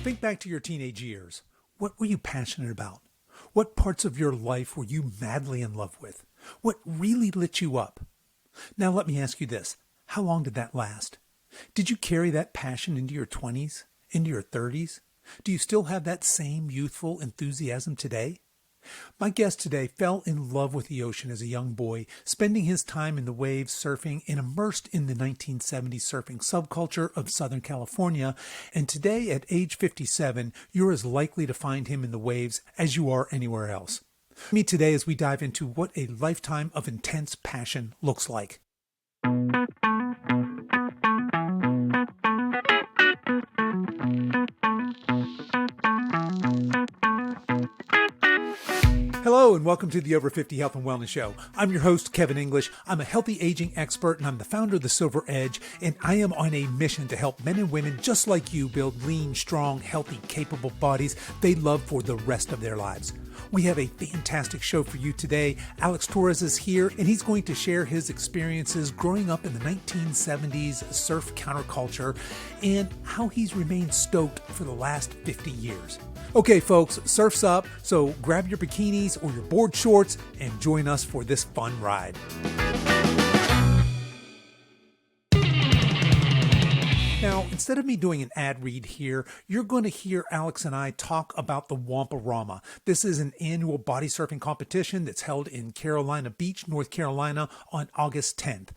Think back to your teenage years. What were you passionate about? What parts of your life were you madly in love with? What really lit you up? Now let me ask you this. How long did that last? Did you carry that passion into your 20s? Into your 30s? Do you still have that same youthful enthusiasm today? My guest today fell in love with the ocean as a young boy, spending his time in the waves surfing and immersed in the 1970s surfing subculture of Southern California. And today, at age 57, you're as likely to find him in the waves as you are anywhere else. Meet me today as we dive into what a lifetime of intense passion looks like. Hello and welcome to the Over 50 Health and Wellness Show. I'm your host, Kevin English. I'm a healthy aging expert and I'm the founder of The Silver Edge, and I am on a mission to help men and women just like you build lean, strong, healthy, capable bodies they love for the rest of their lives. We have a fantastic show for you today. Alex Torres is here and he's going to share his experiences growing up in the 1970s surf counterculture and how he's remained stoked for the last 50 years. Okay, folks, surf's up, so grab your bikinis or your board shorts and join us for this fun ride. Now, instead of me doing an ad read here, you're going to hear Alex and I talk about the Whomporama. This is an annual body surfing competition that's held in Carolina Beach, North Carolina on August 10th.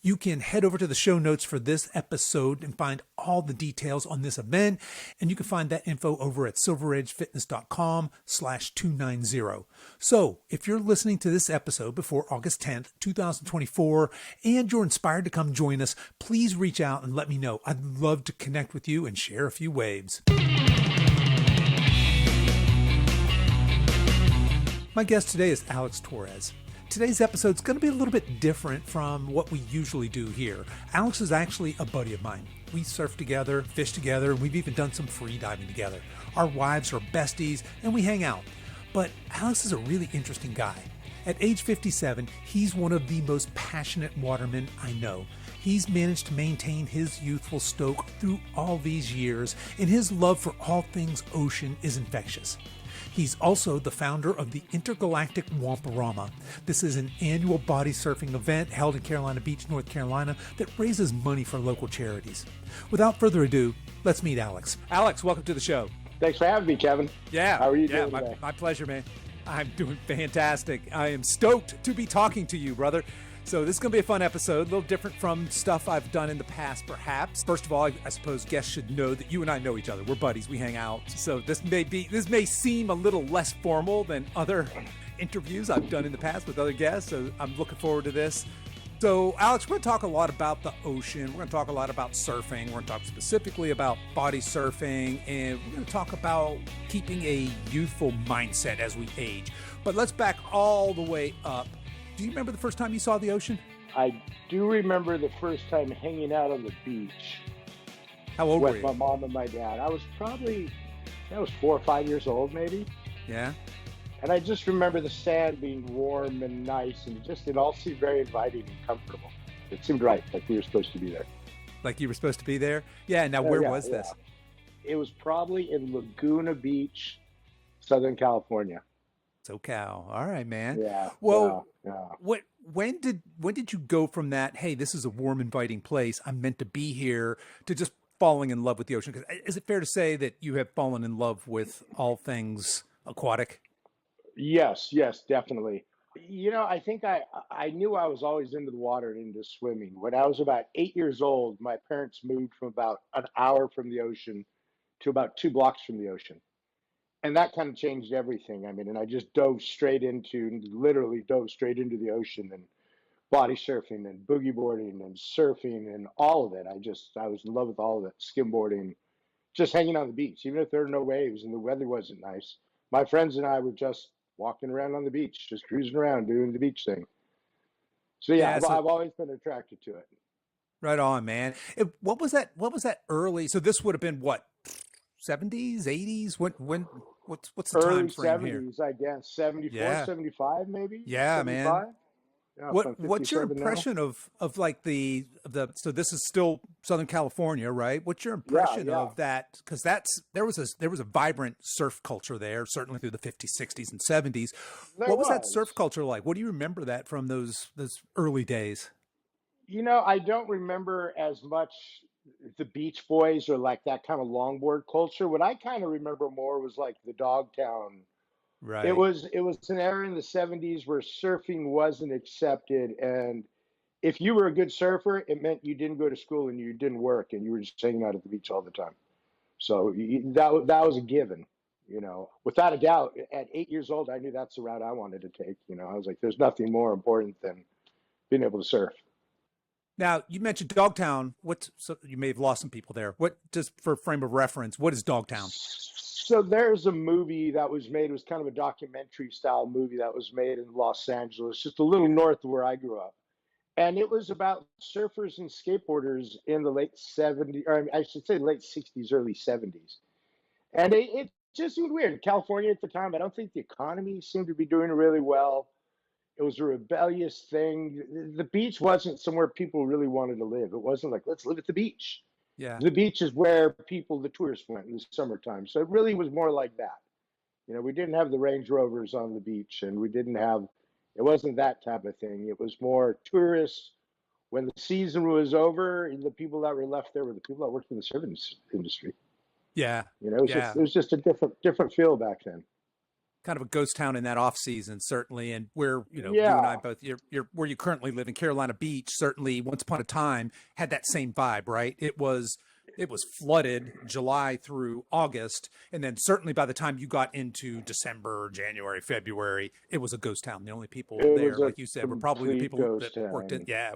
You can head over to the show notes for this episode and find all the details on this event, and you can find that info over at silveredgefitness.com/290. So, if you're listening to this episode before August 10th, 2024, and you're inspired to come join us, please reach out and let me know. I'd love to connect with you and share a few waves. My guest today is Alex Torres. Today's episode is going to be a little bit different from what we usually do here. Alex is actually a buddy of mine. We surf together, fish together, and we've even done some free diving together. Our wives are besties, and we hang out. But Alex is a really interesting guy. At age 57, he's one of the most passionate watermen I know. He's managed to maintain his youthful stoke through all these years, and his love for all things ocean is infectious. He's also the founder of the intergalactic Whomporama. This is an annual body surfing event held in Carolina Beach, North Carolina that raises money for local charities. Without further ado, let's meet Alex. Alex, welcome to the show. Thanks for having me, Kevin. Yeah. How are you doing today? My pleasure, man. I'm doing fantastic. I am stoked to be talking to you, brother. So this is going to be a fun episode, a little different from stuff I've done in the past, perhaps. First of all, I suppose guests should know that you and I know each other. We're buddies. We hang out. So this may seem a little less formal than other interviews I've done in the past with other guests. So I'm looking forward to this. So Alex, we're going to talk a lot about the ocean. We're going to talk a lot about surfing. We're going to talk specifically about body surfing, and we're going to talk about keeping a youthful mindset as we age. But let's back all the way up. Do you remember the first time you saw the ocean? I do remember the first time hanging out on the beach. How old were you? With my mom and my dad. I was 4 or 5 years old, maybe. Yeah. And I just remember the sand being warm and nice, and it all seemed very inviting and comfortable. It seemed right, like we were supposed to be there. Like you were supposed to be there? Yeah. Now, where was this? It was probably in Laguna Beach, Southern California. SoCal. All right, man. Yeah. Well, yeah. When did you go from that, hey, this is a warm, inviting place, I'm meant to be here, to just falling in love with the ocean? 'Cause is it fair to say that you have fallen in love with all things aquatic? Yes, definitely. I think I knew I was always into the water and into swimming. When I was about 8 years old, my parents moved from about an hour from the ocean to about 2 blocks from the ocean. And that kind of changed everything. I mean, and I just literally dove straight into the ocean and body surfing and boogie boarding and surfing and all of it. I was in love with all of it, skimboarding, just hanging on the beach, even if there were no waves and the weather wasn't nice. My friends and I were just walking around on the beach, just cruising around, doing the beach thing. So I've always been attracted to it. Right on, man. What was that early? So this would have been what, 70s, 80s? What's the early time frame here? 70s, I guess. 74, 75 maybe? Yeah, 75? Man. Yeah, What from what's your 57 now. impression of like so this is still Southern California, right? What's your Yeah, impression yeah. of that? Because there was a vibrant surf culture there, certainly through the 50s, 60s, and 70s. There What was that surf was. culture like? What do you remember that from those early days? I don't remember as much the Beach Boys or like that kind of longboard culture. What I kind of remember more was like the Dogtown. Right. It was an era in the 70s where surfing wasn't accepted, and if you were a good surfer, it meant you didn't go to school and you didn't work and you were just hanging out at the beach all the time. So that was a given. Without a doubt, at 8 years old, I knew that's the route I wanted to take. I was like, there's nothing more important than being able to surf. Now you mentioned Dogtown. So you may have lost some people there. What, just for frame of reference, what is Dogtown? So there's a movie that was made. It was kind of a documentary style movie that was made in Los Angeles, just a little north of where I grew up. And it was about surfers and skateboarders in the late 70s, or I should say late 60s, early 70s. And it just seemed weird. California at the time, I don't think the economy seemed to be doing really well. It was a rebellious thing. The beach wasn't somewhere people really wanted to live. It wasn't like, let's live at the beach. Yeah. The beach is where the tourists went in the summertime. So it really was more like that. We didn't have the Range Rovers on the beach, and it wasn't that type of thing. It was more tourists. When the season was over, the people that were left there were the people that worked in the service industry. Yeah. It Yeah. was just a different feel back then. Kind of a ghost town in that off season, certainly. And where, you and I Yeah, both, you're where you currently live in Carolina Beach, certainly once upon a time had that same vibe, right? It was flooded July through August. And then certainly by the time you got into December, January, February, it was a ghost town. The only people it there, was a like you said, were probably the complete people that ghost town.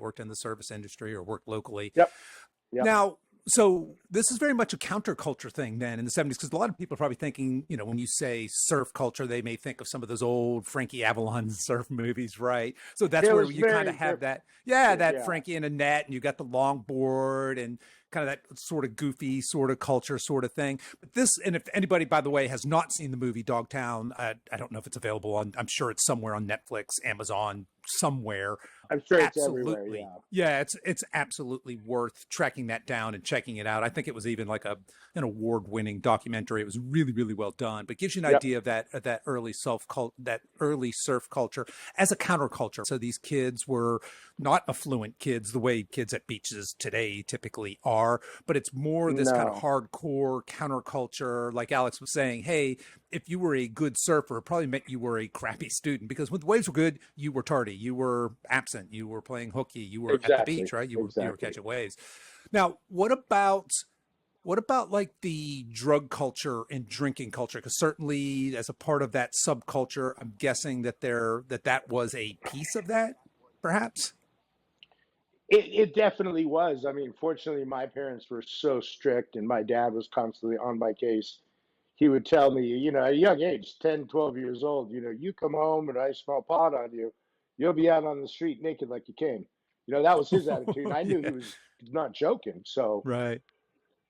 worked in the service industry or worked locally. Yep, yep. Now, so this is very much a counterculture thing then in the 70s, because a lot of people are probably thinking, when you say surf culture, they may think of some of those old Frankie Avalon surf movies, right? So that's It where was you kind very of have different. that, yeah, that Yeah. Frankie in a net, and you got the longboard and kind of that sort of goofy sort of culture sort of thing. But and if anybody, by the way, has not seen the movie Dogtown, I don't know if it's available on, I'm sure it's somewhere on Netflix, Amazon, somewhere. I'm sure it's everywhere. Absolutely. Yeah. Yeah, it's absolutely worth tracking that down and checking it out. I think it was even like an award-winning documentary. It was really, really well done, but gives you an Yep. idea of that early surf culture as a counterculture. So these kids were not affluent kids the way kids at beaches today typically are, but it's more this kind of No. hardcore counterculture. Like Alex was saying, hey, if you were a good surfer, it probably meant you were a crappy student, because when the waves were good, you were tardy, you were absent, you were playing hooky, you were at the Exactly. beach, right? You were Exactly. catching waves. Now, what about like the drug culture and drinking culture? Because certainly, as a part of that subculture, I'm guessing that was a piece of that, perhaps. It definitely was. I mean, fortunately, my parents were so strict, and my dad was constantly on my case. He would tell me, at a young age, 10, 12 years old, you come home and I smell pot on you, you'll be out on the street naked like you came. That was his attitude. And I knew he Yeah. was not joking. So Right.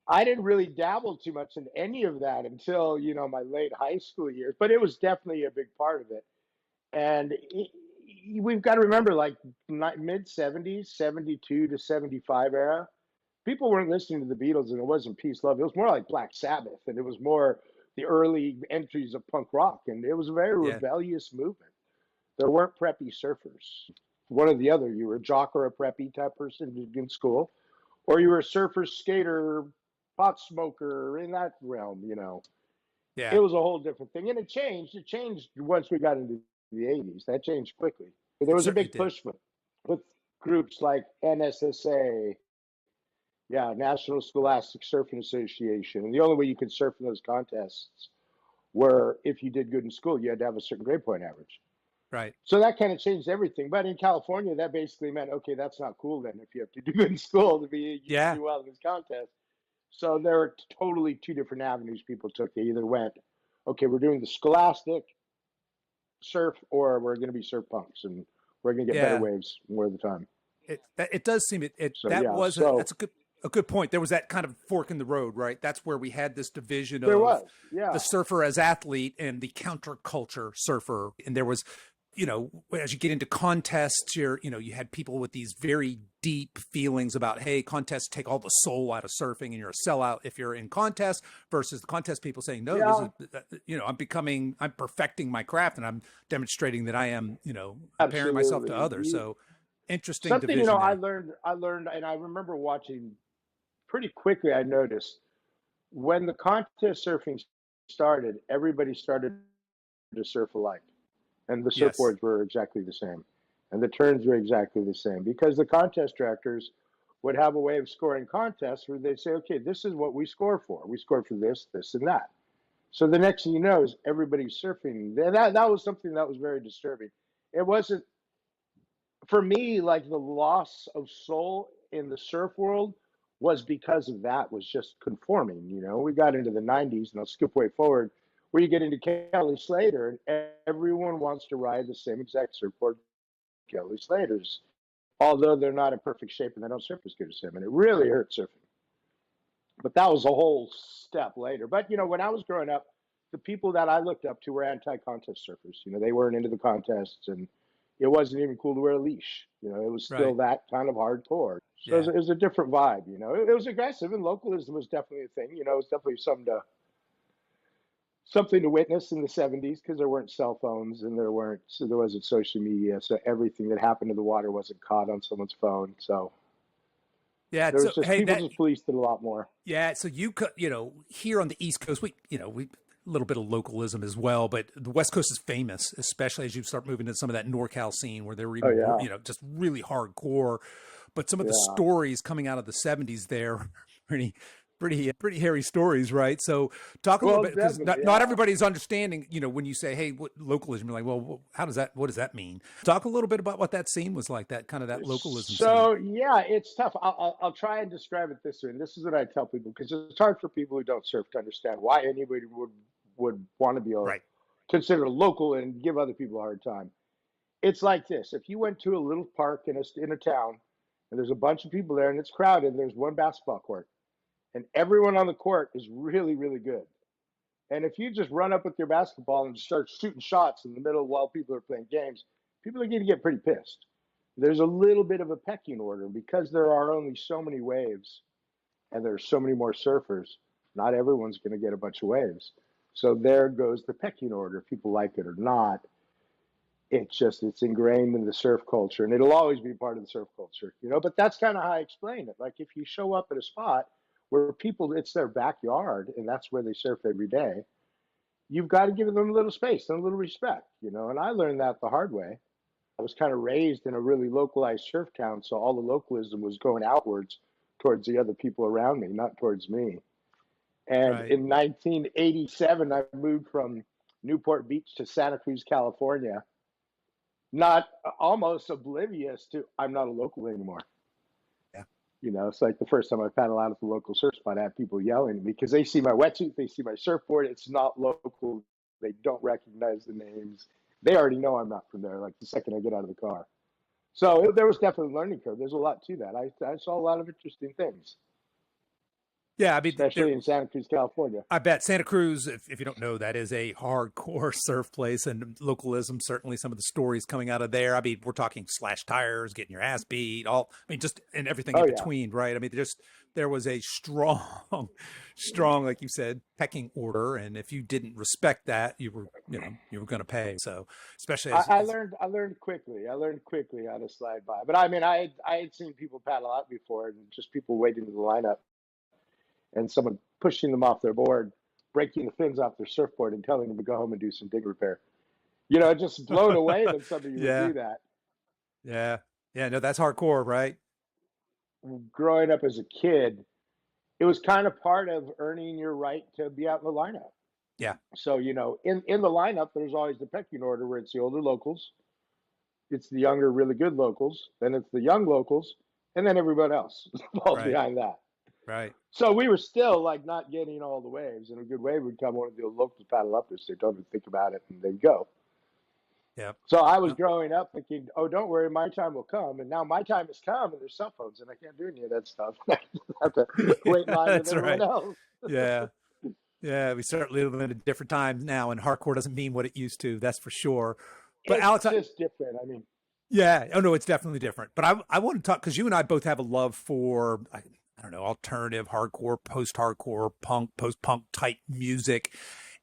I didn't really dabble too much in any of that until, my late high school years, but it was definitely a big part of it. And we've got to remember, like mid 70s, 72 to 75 era, people weren't listening to the Beatles, and it wasn't peace, love. It was more like Black Sabbath, and it was more the early entries of punk rock. And it was a very Yeah. rebellious movement. There weren't preppy surfers. One or the other. You were a jock or a preppy type person in school, or you were a surfer, skater, pot smoker in that realm. It Yeah. was a whole different thing. And it changed. It changed once we got into the 80s. That changed quickly. There It was a certainly big did. push with groups like NSSA, yeah, National Scholastic Surfing Association. And the only way you could surf in those contests were if you did good in school, you had to have a certain grade point average. Right. So that kind of changed everything. But in California, that basically meant, okay, that's not cool then if you have to do good in school to Yeah. do well in this contest. So there were totally two different avenues people took. They either went, okay, we're doing the scholastic surf, or we're going to be surf punks and we're going to get better Yeah. waves more of the time. It does seem So that yeah, was so that's a good point. There was that kind of fork in the road, right? That's where we had this division there of was, yeah. the surfer as athlete and the counterculture surfer. And there was as you get into contests, you had people with these very deep feelings about, hey, contests take all the soul out of surfing and you're a sellout if you're in contests, versus the contest people saying, no, Yeah, this is, I'm perfecting my craft and I'm demonstrating that I am, comparing myself to absolutely. others. So interesting Something, division I there. learned, and I remember watching pretty quickly, I noticed when the contest surfing started, everybody started to surf alike. And the Yes. surfboards were exactly the same. And the turns were exactly the same because the contest directors would have a way of scoring contests where they'd say, okay, this is what we score for. We score for this, this, and that. So the next thing you know is everybody's surfing. That was something that was very disturbing. It wasn't, for me, like the loss of soul in the surf world was because of that, was just conforming. We got into the 90s, and I'll skip way forward, where you get into Kelly Slater, and everyone wants to ride the same exact surfboard Kelly Slater's, although they're not in perfect shape and they don't surf as good as him. And it really hurt surfing. But that was a whole step later. But, when I was growing up, the people that I looked up to were anti-contest surfers. They weren't into the contests, and it wasn't even cool to wear a leash. It was still Right. that kind of hardcore. So Yeah. it was a different vibe. It was aggressive, and localism was definitely a thing. It was definitely something to witness in the 70s because there weren't cell phones and there wasn't social media, so everything that happened to the water wasn't caught on someone's phone. So Yeah. there So, was just hey, people that, just policed it a lot more. yeah. So you could, here on the East Coast, we, a little bit of localism as well, but the West Coast is famous, especially as you start moving to some of that NorCal scene where they're Oh even more, yeah, just really hardcore. But some of the yeah. stories coming out of the 70s there are pretty hairy stories, right? So talk a little Well, bit, because definitely, not yeah. everybody's understanding, when you say, hey, what localism, you're like, well, what does that mean? Talk a little bit about what that scene was like, that kind of that localism scene. So yeah, it's tough. I'll try and describe it this way, and this is what I tell people because it's hard for people who don't surf to understand why anybody would want to be Right. considered a local and give other people a hard time. It's like this: if you went to a little park in a town, and there's a bunch of people there, and it's crowded, and there's one basketball court, and everyone on the court is really really good. And if you just run up with your basketball and start shooting shots in the middle while people are playing games, people are going to get pretty pissed. There's a little bit of a pecking order because there are only so many waves and there's so many more surfers. Not everyone's going to get a bunch of waves. So there goes the pecking order. If people like it or not, it's ingrained in the surf culture, and it'll always be part of the surf culture. But that's kind of how I explain it. Like if you show up at a spot where people, it's their backyard and that's where they surf every day, you've got to give them a little space and a little respect. And I learned that the hard way. I was kind of raised in a really localized surf town, so all the localism was going outwards towards the other people around me, not towards me. And Right. in 1987, I moved from Newport Beach to Santa Cruz, California, not almost oblivious to I'm not a local anymore. Yeah. It's like the first time I paddle out at the local surf spot, I have people yelling at me because they see my wetsuit, they see my surfboard. It's not local. They don't recognize the names. They already know I'm not from there. Like the second I get out of the car. So there was definitely a learning curve. There's a lot to that. I saw a lot of interesting things, Yeah. I mean, there, especially in Santa Cruz, California. I bet Santa Cruz, if you don't know, that is a hardcore surf place, and localism, certainly some of the stories coming out of there. I mean, we're talking slash tires, getting your ass beat, just, and everything in Oh yeah. between, right? I mean, there was a strong, strong, like you said, pecking order. And if you didn't respect that, you were going to pay. So especially I learned quickly. I learned quickly how to slide by. But I mean, I had seen people paddle out before, and just people waiting in the lineup, and someone pushing them off their board, breaking the fins off their surfboard, and telling them to go home and do some dig repair. Just blown away that somebody would yeah, do that. yeah, yeah. No, that's hardcore, right? Growing up as a kid, it was kind of part of earning your right to be out in the lineup. Yeah, So, in the lineup, there's always the pecking order where it's the older locals, it's the younger, really good locals, then it's the young locals, and then everybody else falls right, behind that. right. So we were still like not getting all the waves, and a good wave would come. One of the locals paddle up us. They don't even think about it, and they go. Yeah. So I was growing up thinking, "Oh, don't worry, my time will come." And now my time has come, and there's cell phones, and I can't do any of that stuff. I have to wait in line with That's everyone right. else. Yeah. Yeah, we certainly live in a different time now, and hardcore doesn't mean what it used to. That's for sure. But It's Alex, just different. I mean, yeah. Oh no, it's definitely different. But I want to talk because you and I both have a love for I don't know, alternative, hardcore, post-hardcore, punk, post-punk type music,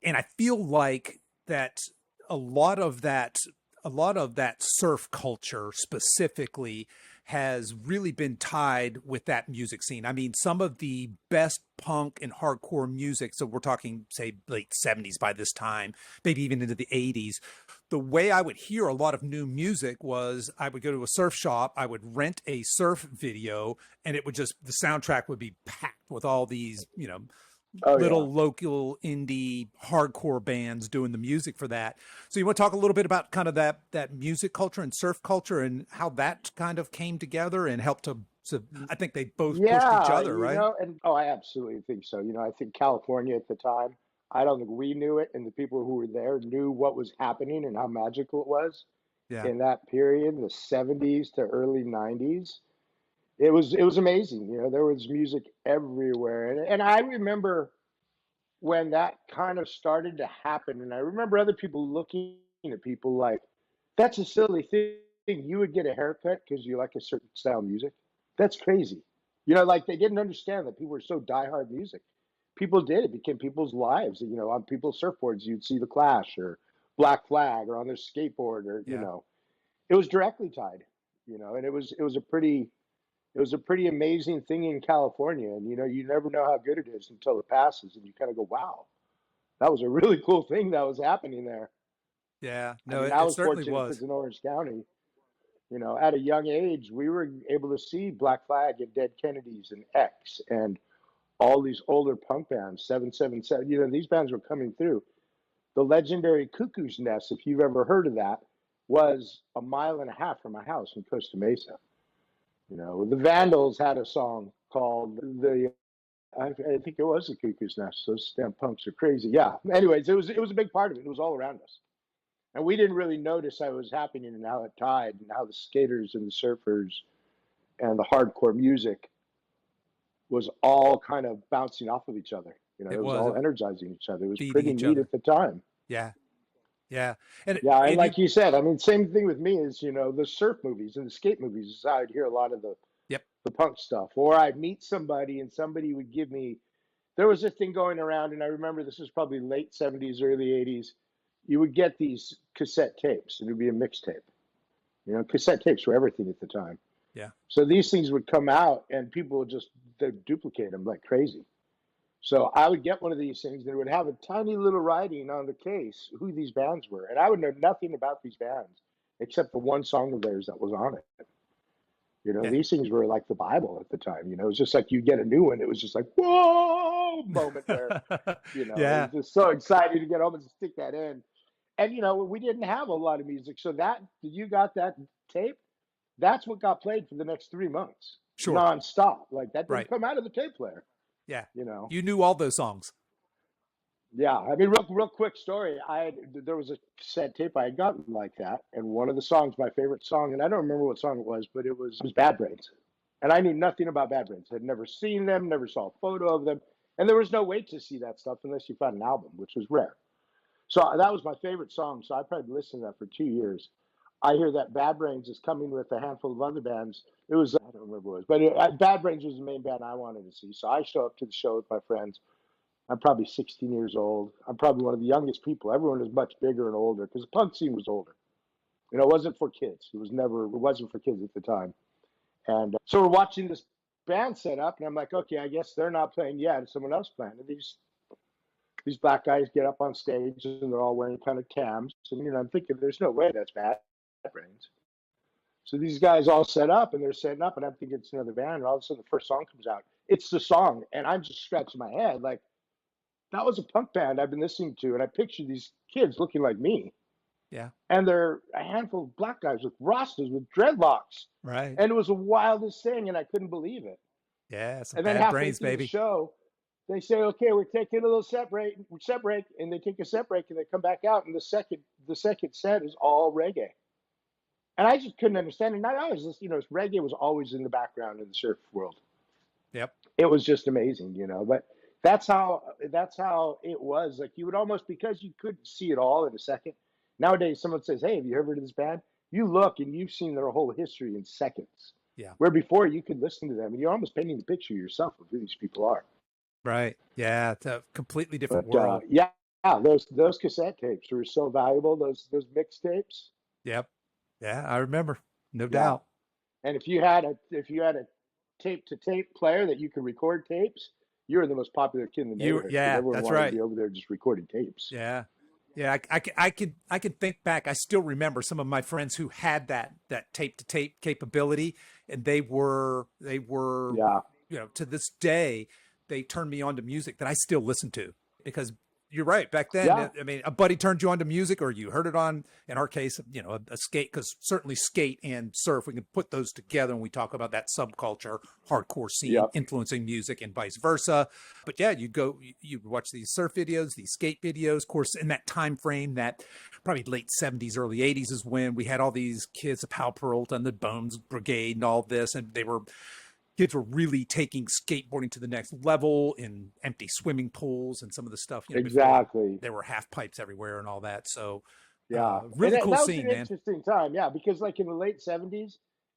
and I feel like that a lot of that a lot of that surf culture specifically has really been tied with that music scene. I mean, some of the best punk and hardcore music, so we're talking say late 70s by this time, maybe even into the 80s, the way I would hear a lot of new music was I would go to a surf shop, I would rent a surf video, and it would just, the soundtrack would be packed with all these, oh yeah. little local indie hardcore bands doing the music for that. So you want to talk a little bit about kind of that music culture and surf culture and how that kind of came together and helped to, so I think they both pushed each Yeah, other, right? and oh, I absolutely think so. I think California at the time, I don't think we knew it, and the people who were there knew what was happening and how magical it was Yeah. in that period, the 70s to early 90s. It was amazing. There was music everywhere. And I remember when that kind of started to happen, and I remember other people looking at people like, that's a silly thing. You would get a haircut because you like a certain style of music. That's crazy. Like they didn't understand that people were so diehard music. People did. It became people's lives. On people's surfboards, you'd see the Clash or Black Flag, or on their skateboard, or Yeah. it was directly tied. And it was a pretty amazing thing in California. And you never know how good it is until it passes, and you kind of go, wow, that was a really cool thing that was happening there. Yeah. I No, mean, it, I it was certainly fortunate was. because in Orange County, at a young age, we were able to see Black Flag and Dead Kennedys and X and all these older punk bands, 777. These bands were coming through. The legendary Cuckoo's Nest, if you've ever heard of that, was a mile and a half from my house in Costa Mesa. The Vandals had a song called I think it was the Cuckoo's Nest. Those damn punks are crazy. Yeah. Anyways, it was a big part of it. It was all around us. And we didn't really notice how it was happening and how it tied and how the skaters and the surfers and the hardcore music was all kind of bouncing off of each other. It It was was all energizing each other. It was feeding pretty each neat other. at the time. Yeah. Yeah. And Yeah, and and you like you said, I mean, same thing with me is, the surf movies and the skate movies is how I'd hear a lot of yep. the punk stuff. Or I'd meet somebody and somebody would give me, there was a thing going around, and I remember this was probably late 70s, early 80s. You would get these cassette tapes, and it would be a mixtape. Cassette tapes were everything at the time. Yeah. So these things would come out, and people would just they'd duplicate them like crazy. So I would get one of these things, and it would have a tiny little writing on the case who these bands were, and I would know nothing about these bands except the one song of theirs that was on it. Yeah. These things were like the Bible at the time. It was just like you get a new one. It was just like, whoa, moment where, it Yeah. was just so exciting to get home and stick that in. And, we didn't have a lot of music. So that, you got that tape, that's what got played for the next 3 months, Sure. nonstop. Like that didn't Right. come out of the tape player, Yeah. you know? You knew all those songs. Yeah, I mean, real quick story. There was a cassette tape I had gotten like that, and one of the songs, my favorite song, and I don't remember what song it was, but it was Bad Brains, and I knew nothing about Bad Brains. I'd never seen them, never saw a photo of them, and there was no way to see that stuff unless you found an album, which was rare. So that was my favorite song. So I probably listened to that for 2 years. I hear that Bad Brains is coming with a handful of other bands. It was, I don't remember what it was, but Bad Brains was the main band I wanted to see. So I show up to the show with my friends. I'm probably 16 years old. I'm probably one of the youngest people. Everyone is much bigger and older because the punk scene was older. It wasn't for kids. It wasn't for kids at the time. And so we're watching this band set up, and I'm like, okay, I guess they're not playing yet. It's someone else playing. And these black guys get up on stage, and they're all wearing kind of cams. And I'm thinking, there's no way that's Bad Brains. So these guys all set up, and they're setting up, and I'm thinking it's another band. And all of a sudden, the first song comes out. It's the song, and I'm just scratching my head like, that was a punk band I've been listening to, and I picture these kids looking like me, Yeah. and they're a handful of black guys with rastas with dreadlocks, Right. and it was the wildest thing, and I couldn't believe it. Yeah. Some And then bad halfway brains, through the baby. show, they say, "Okay, we're taking a little set break," and they take a set break, and they come back out, and the second set is all reggae, and I just couldn't understand it. And I always, reggae was always in the background in the surf world. Yep. It was just amazing. But that's how it was. Like you would almost, because you couldn't see it all in a second, Nowadays, someone says, "Hey, have you ever heard of this band?" You look and you've seen their whole history in seconds. Yeah. Where before you could listen to them and you're almost painting the picture yourself of who these people are. Right. Yeah. It's a completely different But world. yeah, those cassette tapes were so valuable. Those mixtapes. Yep. Yeah. I remember. No Yeah, doubt. and if you had a tape to tape player that you could record tapes, you were the most popular kid in the neighborhood because Yeah, everyone that's wanted to right. be over there just recording tapes. Yeah. Yeah, I could think back. I still remember some of my friends who had that tape to tape capability, and they were Yeah, to this day they turned me on to music that I still listen to because you're right. Back then, yeah, I mean, a buddy turned you on to music, or you heard it on, in our case, a skate, because certainly skate and surf, we can put those together when we talk about that subculture, hardcore scene yeah, influencing music and vice versa. But yeah, you'd watch these surf videos, these skate videos. Of course, in that time frame, that probably late 70s, early 80s is when we had all these kids, the Pal Peralta and the Bones Brigade and all this, and kids were really taking skateboarding to the next level in empty swimming pools and some of the stuff, before exactly. there were half pipes everywhere and all that. So, Yeah, and really cool that was scene, an man. interesting time. Yeah, because like in the late '70s,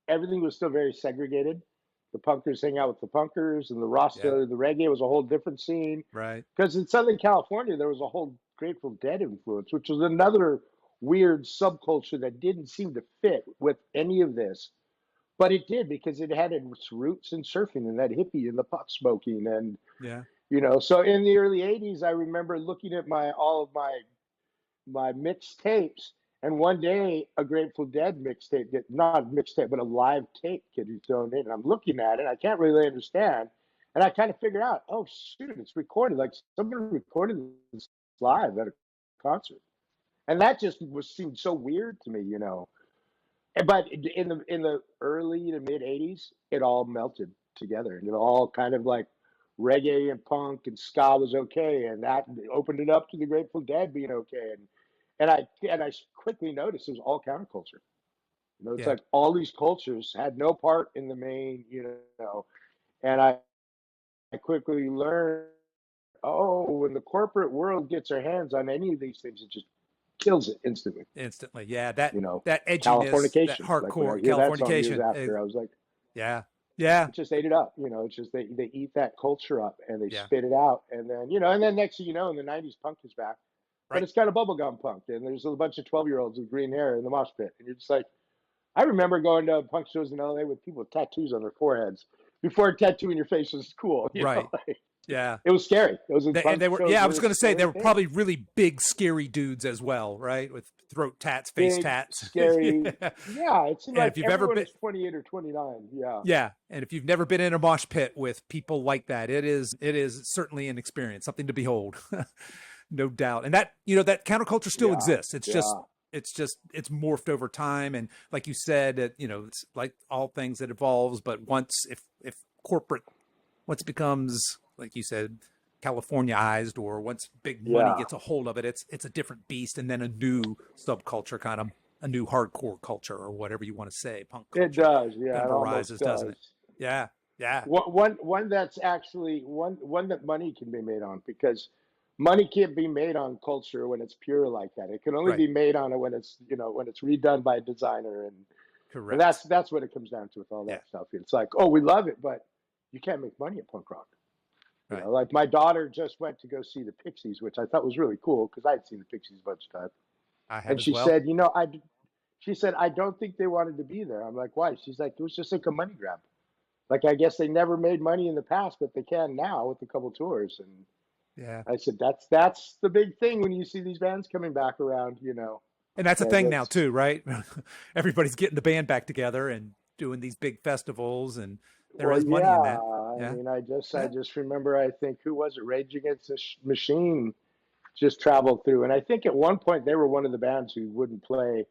everything was still very segregated. The punkers hang out with the punkers, and the Yeah, Rasta, the reggae was a whole different scene. right. Because in Southern California, there was a whole Grateful Dead influence, which was another weird subculture that didn't seem to fit with any of this. But it did because it had its roots in surfing and that hippie and the pot smoking. And, Yeah, so in the early '80s, I remember looking at all of my mixed tapes. And one day, a Grateful Dead mixtape, not a mixtape, but a live tape getting thrown in. And I'm looking at it, I can't really understand. And I kind of figure out, oh, shoot, it's recorded. Like someone recorded this live at a concert. And that just seemed so weird to me. But in the early to mid '80s, it all melted together, and it all kind of like reggae and punk and ska was okay, and that opened it up to the Grateful Dead being okay, and I quickly noticed it was all counterculture. It's yeah, like all these cultures had no part in the main, and I quickly learned, oh, when the corporate world gets their hands on any of these things, it just kills it instantly. instantly. Yeah, that you know, that edginess, that Californication. Like when I hardcore hear that song years Californication. after, I was like, Yeah, yeah, it just ate it up. It's just they eat that culture up and they yeah. spit it out. And then next thing you know, in the '90s, punk is back, but Right. it's kind of bubblegum punk. And there's a bunch of 12-year-olds with green hair in the mosh pit. And you're just like, I remember going to punk shows in LA with people with tattoos on their foreheads before tattooing your face was cool. Right. Like, Yeah. it was scary. Those And punk they were, shows yeah, I were was a going to say they scary were thing. probably really big, scary dudes as well, right? With throat tats, face Big, tats. scary. Yeah. Yeah, it seemed And if like you've ever everyone been, was 28 or 29. Yeah. yeah, and if you've never been in a mosh pit with people like that, it is certainly an experience, something to behold, no doubt. And that counterculture still Yeah. exists. Yeah. It's morphed over time, and like you said, it's like all things that evolves. But if corporate, once it becomes, like you said, Californiaized, or once big money Yeah. gets a hold of it, it's a different beast, and then a new subculture, kind of a new hardcore culture, or whatever you want to say, punk It culture, does. kind Yeah, of it almost arises, doesn't it? does. Yeah, yeah, One that's actually one that money can be made on, because money can't be made on culture when it's pure like that. It can only right, be made on it when it's redone by a designer, and that's correct. that's what it comes down to with all Yeah, that stuff. It's like, oh, we love it, but you can't make money at punk rock. right. Like my daughter just went to go see the Pixies, which I thought was really cool because I'd seen the Pixies a bunch of times. I have And as she well. said, she said, I don't think they wanted to be there. I'm like, why? She's like, it was just like a money grab. Like, I guess they never made money in the past, but they can now with a couple tours. And Yeah. I said, that's the big thing when you see these bands coming back around. And that's a And thing now it's, too, right? Everybody's getting the band back together and doing these big festivals, and there well, is money in yeah. that. I Yeah. mean, I Yeah. just remember, I think, who was it? Rage Against the Machine just traveled through. And I think at one point they were one of the bands who wouldn't play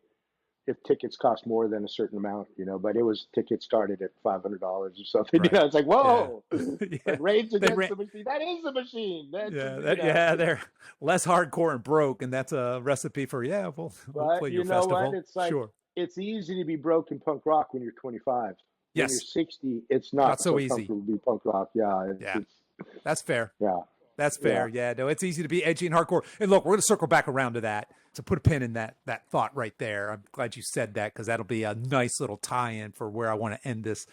if tickets cost more than a certain amount. But it was tickets started at $500 or something. Right. It's like, Yeah. whoa, Yeah. like Rage They Against ran. the Machine. That is the machine. That's Yeah. They're less hardcore and broke, and that's a recipe for, yeah, we'll But play you your know what? festival. It's like Sure. it's easy to be broke in punk rock when you're 25. When you're Yes. 60, it's Not not so so easy. comfortable to be punk rock. Yeah, Yeah. it's That's fair. yeah. That's Yeah. fair. Yeah, no, it's easy to be edgy and hardcore. And look, we're going to circle back around to that. So put a pin in that thought right there. I'm glad you said that because that'll be a nice little tie-in for where I want to end this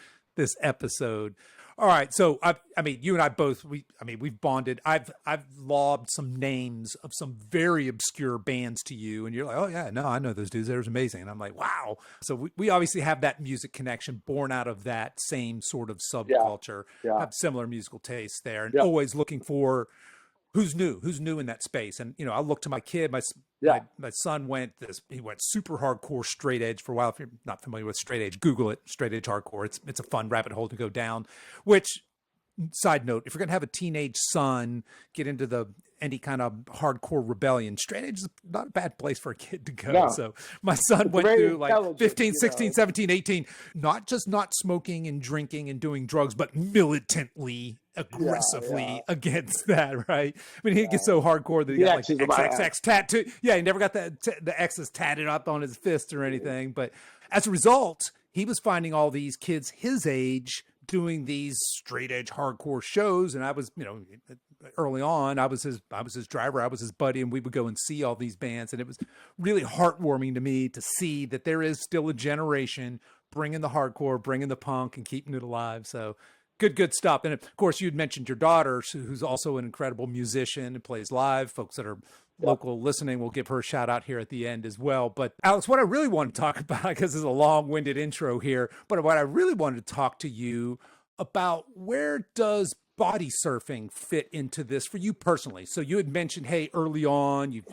episode. All right, so I mean, you and I both we've bonded. I've lobbed some names of some very obscure bands to you, and you're like, oh yeah, no, I know those dudes. They're amazing, and I'm like, wow. So we obviously have that music connection born out of that same sort of Yeah. subculture. Yeah. Have similar musical tastes there, and Yeah. always looking for who's new in that space. And I look to my kid, my Yeah. son he went super hardcore straight edge for a while. If you're not familiar with straight edge, Google it, straight edge hardcore. It's a fun rabbit hole to go down. Which, side note, if you're gonna have a teenage son get into any kind of hardcore rebellion, straight edge is not a bad place for a kid to go. No. So my son went very through like intelligent, 15, 16, 17, 18, not just not smoking and drinking and doing drugs, but militantly, aggressively against that, right? I mean, he gets so hardcore that he got like XXX tattoo. Yeah, he never got the X's tatted up on his fist or anything. But as a result, he was finding all these kids his age doing these straight edge hardcore shows. And I was, early on, I was his driver, I was his buddy, and we would go and see all these bands. And it was really heartwarming to me to see that there is still a generation bringing the hardcore, bringing the punk, and keeping it alive. So good stuff. And of course, you'd mentioned your daughter, who's also an incredible musician and plays live. Folks that are local listening, we'll give her a shout out here at the end as well. But Alex, what I really want to talk about, because this is a long-winded intro here, but what I really wanted to talk to you about, where does body surfing fit into this for you personally? So you had mentioned, hey, early on, you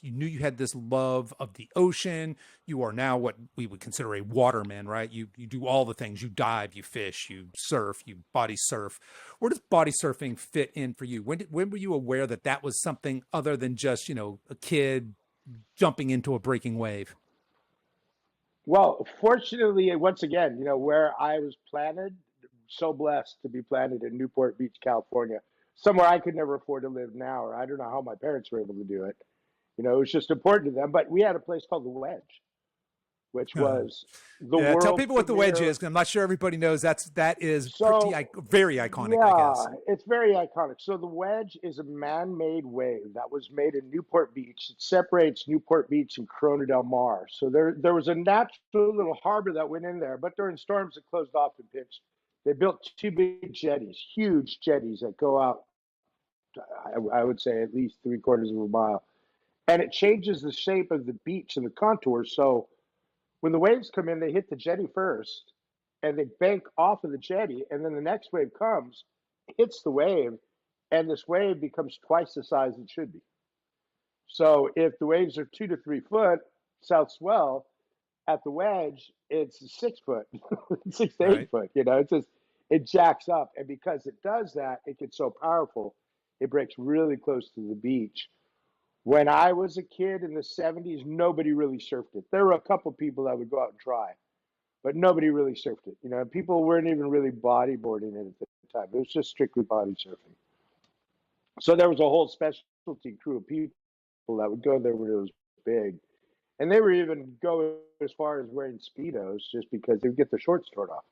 knew you had this love of the ocean. You are now what we would consider a waterman, right? You do all the things. You dive, you fish, you surf, you body surf. Where does body surfing fit in for you? When were you aware that was something other than just, a kid jumping into a breaking wave? Well, fortunately, once again, where I was planted, so blessed to be planted in Newport Beach, California, somewhere I could never afford to live now, or I don't know how my parents were able to do it. It was just important to them. But we had a place called the Wedge, which was the world. Tell people what the Wedge is, because I'm not sure everybody knows. That is very iconic, I guess. It's very iconic. So the Wedge is a man-made wave that was made in Newport Beach. It separates Newport Beach and Corona del Mar. So there was a natural little harbor that went in there, but during storms it closed off and pitched. They built two big jetties, huge jetties that go out, I would say, at least 3/4 of a mile. And it changes the shape of the beach and the contours. So when the waves come in, they hit the jetty first and they bank off of the jetty. And then the next wave comes, hits the wave, and this wave becomes twice the size it should be. So if the waves are 2 to 3 foot south swell, at the Wedge, it's 6 foot, 6 to 8 foot. It jacks up. And because it does that, it gets so powerful, it breaks really close to the beach. When I was a kid in the 70s, nobody really surfed it. There were a couple people that would go out and try, but nobody really surfed it. People weren't even really bodyboarding it at the time. It was just strictly body surfing. So there was a whole specialty crew of people that would go there when it was big. And they were even going as far as wearing Speedos just because they would get their shorts torn off.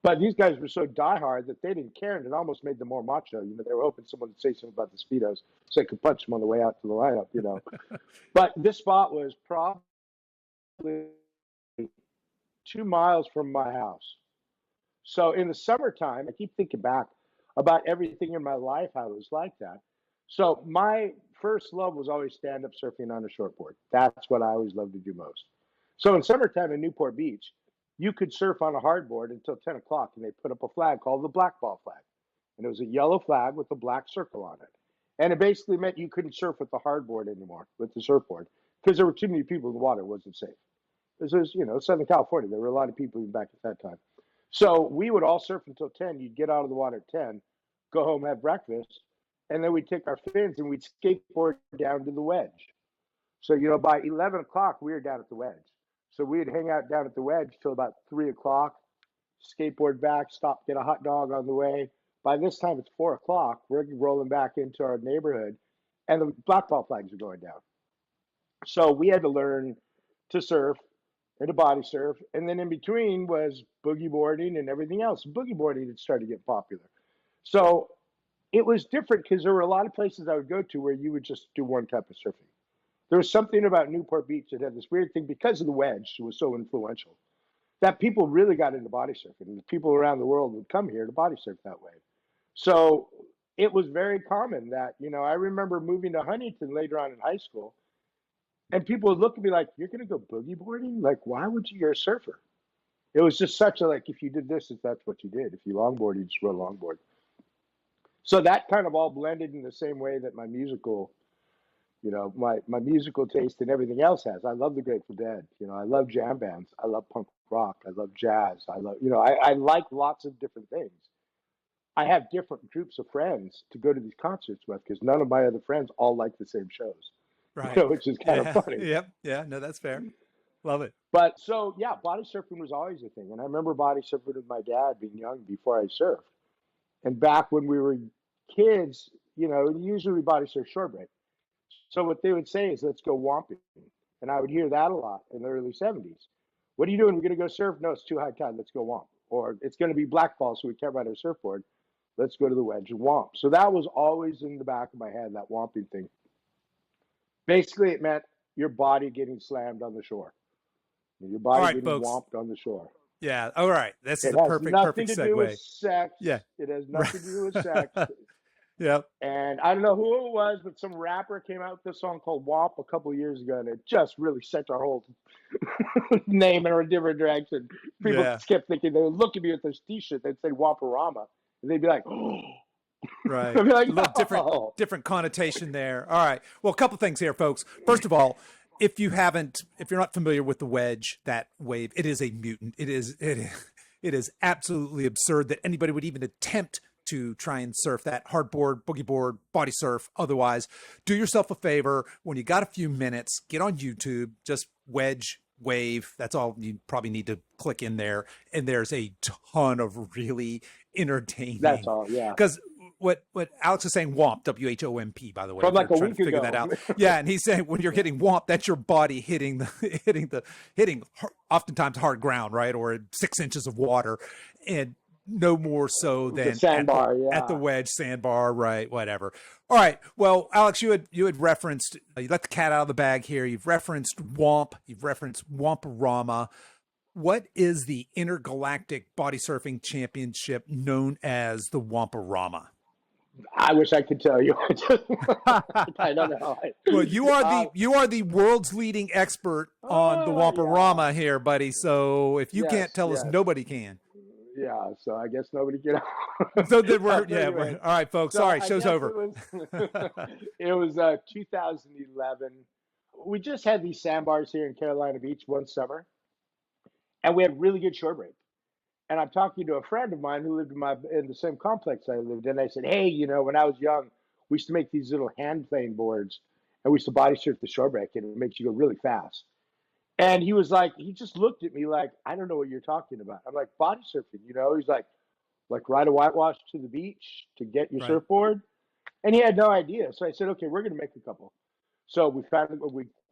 But these guys were so diehard that they didn't care, and it almost made them more macho. They were hoping someone would say something about the Speedos so they could punch them on the way out to the lineup, But this spot was probably 2 miles from my house. So in the summertime, I keep thinking back about everything in my life, how it was like that. So my first love was always stand-up surfing on a shortboard. That's what I always loved to do most. So in summertime in Newport Beach, you could surf on a hardboard until 10 o'clock, and they put up a flag called the black ball flag. And it was a yellow flag with a black circle on it. And it basically meant you couldn't surf with the hardboard anymore, with the surfboard, because there were too many people in the water. It wasn't safe. This is, Southern California. There were a lot of people even back at that time. So we would all surf until 10. You'd get out of the water at 10, go home, have breakfast, and then we'd take our fins and we'd skateboard down to the Wedge. So, by 11 o'clock, we were down at the Wedge. So we'd hang out down at the Wedge till about 3 o'clock, skateboard back, stop, get a hot dog on the way. By this time, it's 4 o'clock. We're rolling back into our neighborhood, and the black ball flags are going down. So we had to learn to surf and to body surf. And then in between was boogie boarding and everything else. Boogie boarding had started to get popular. So it was different because there were a lot of places I would go to where you would just do one type of surfing. There was something about Newport Beach that had this weird thing because of the wedge. It was so influential that people really got into body surfing. And people around the world would come here to body surf that way. So it was very common that, I remember moving to Huntington later on in high school, and people would look at me like, "You're going to go boogie boarding? Like, why would you? You're a surfer." It was just such a, like, if you did this, that's what you did. If you longboard, you just rode a longboard. So that kind of all blended in the same way that my musical, my musical taste and everything else has. I love the Grateful Dead. I love jam bands. I love punk rock. I love jazz. I love, I like lots of different things. I have different groups of friends to go to these concerts with because none of my other friends all like the same shows, Right. which is kind of Yeah. funny. Yep. Yeah. No, that's fair. Love it. But so, yeah, body surfing was always a thing. And I remember body surfing with my dad being young before I surfed. And back when we were kids, usually we body surf shore break. So what they would say is, "Let's go womping." And I would hear that a lot in the early 70s. "What are you doing? We're going to go surf?" "No, it's too high tide. Let's go womp." Or, "It's going to be blackfall, so we can't ride our surfboard. Let's go to the wedge and womp." So that was always in the back of my head, that womping thing. Basically, it meant your body getting slammed on the shore. Your All body right, getting folks. womped on the shore. Yeah. All right. This is It a has nothing perfect to do with segue. sex. Yeah. It has Right. nothing to do with sex. Yep. And I don't know who it was, but some rapper came out with this song called WAP a couple of years ago, and it just really sent our whole name in a different direction. People Yeah. kept thinking, they would look at me with this T-shirt, they'd say Whomporama, and they'd be like, "Oh." Right. I'd be like, A little "No." different connotation there. All right. Well, a couple things here, folks. First of all, if you're not familiar with the wedge, that wave, it is a mutant. It is absolutely absurd that anybody would even attempt to try and surf that hardboard, boogie board, body surf. Otherwise, do yourself a favor. When you got a few minutes, get on YouTube, just wedge wave. That's all you probably need to click in there. And there's a ton of really entertaining. That's all, yeah. Because what Alex is saying, womp, W-H-O-M-P, by the way. From like a trying week to figure ago. that out. Yeah, and he's saying when you're getting womp, that's your body hitting oftentimes hard ground, right? Or 6 inches of water. And no more so than the sandbar, at the wedge, sandbar, right? Whatever. All right. Well, Alex, you had referenced, you let the cat out of the bag here. You've referenced Womp. You've referenced Whomporama. What is the intergalactic body surfing championship known as the Whomporama? I wish I could tell you. I don't know. Well, you are the world's leading expert on the Whomporama here, buddy. So if you can't tell us, nobody can. Yeah, so I guess nobody can. So then we're all right, folks. Sorry, show's over. It was 2011. We just had these sandbars here in Carolina Beach one summer, and we had really good shore break. And I'm talking to a friend of mine who lived in the same complex I lived in. I said, "Hey, when I was young, we used to make these little hand plane boards, and we used to body surf the shore break, and it makes you go really fast." And he just looked at me like, "I don't know what you're talking about." I'm like, "Body surfing, He's like ride a whitewash to the beach to get your surfboard. And he had no idea. So I said, "Okay, we're going to make a couple." So we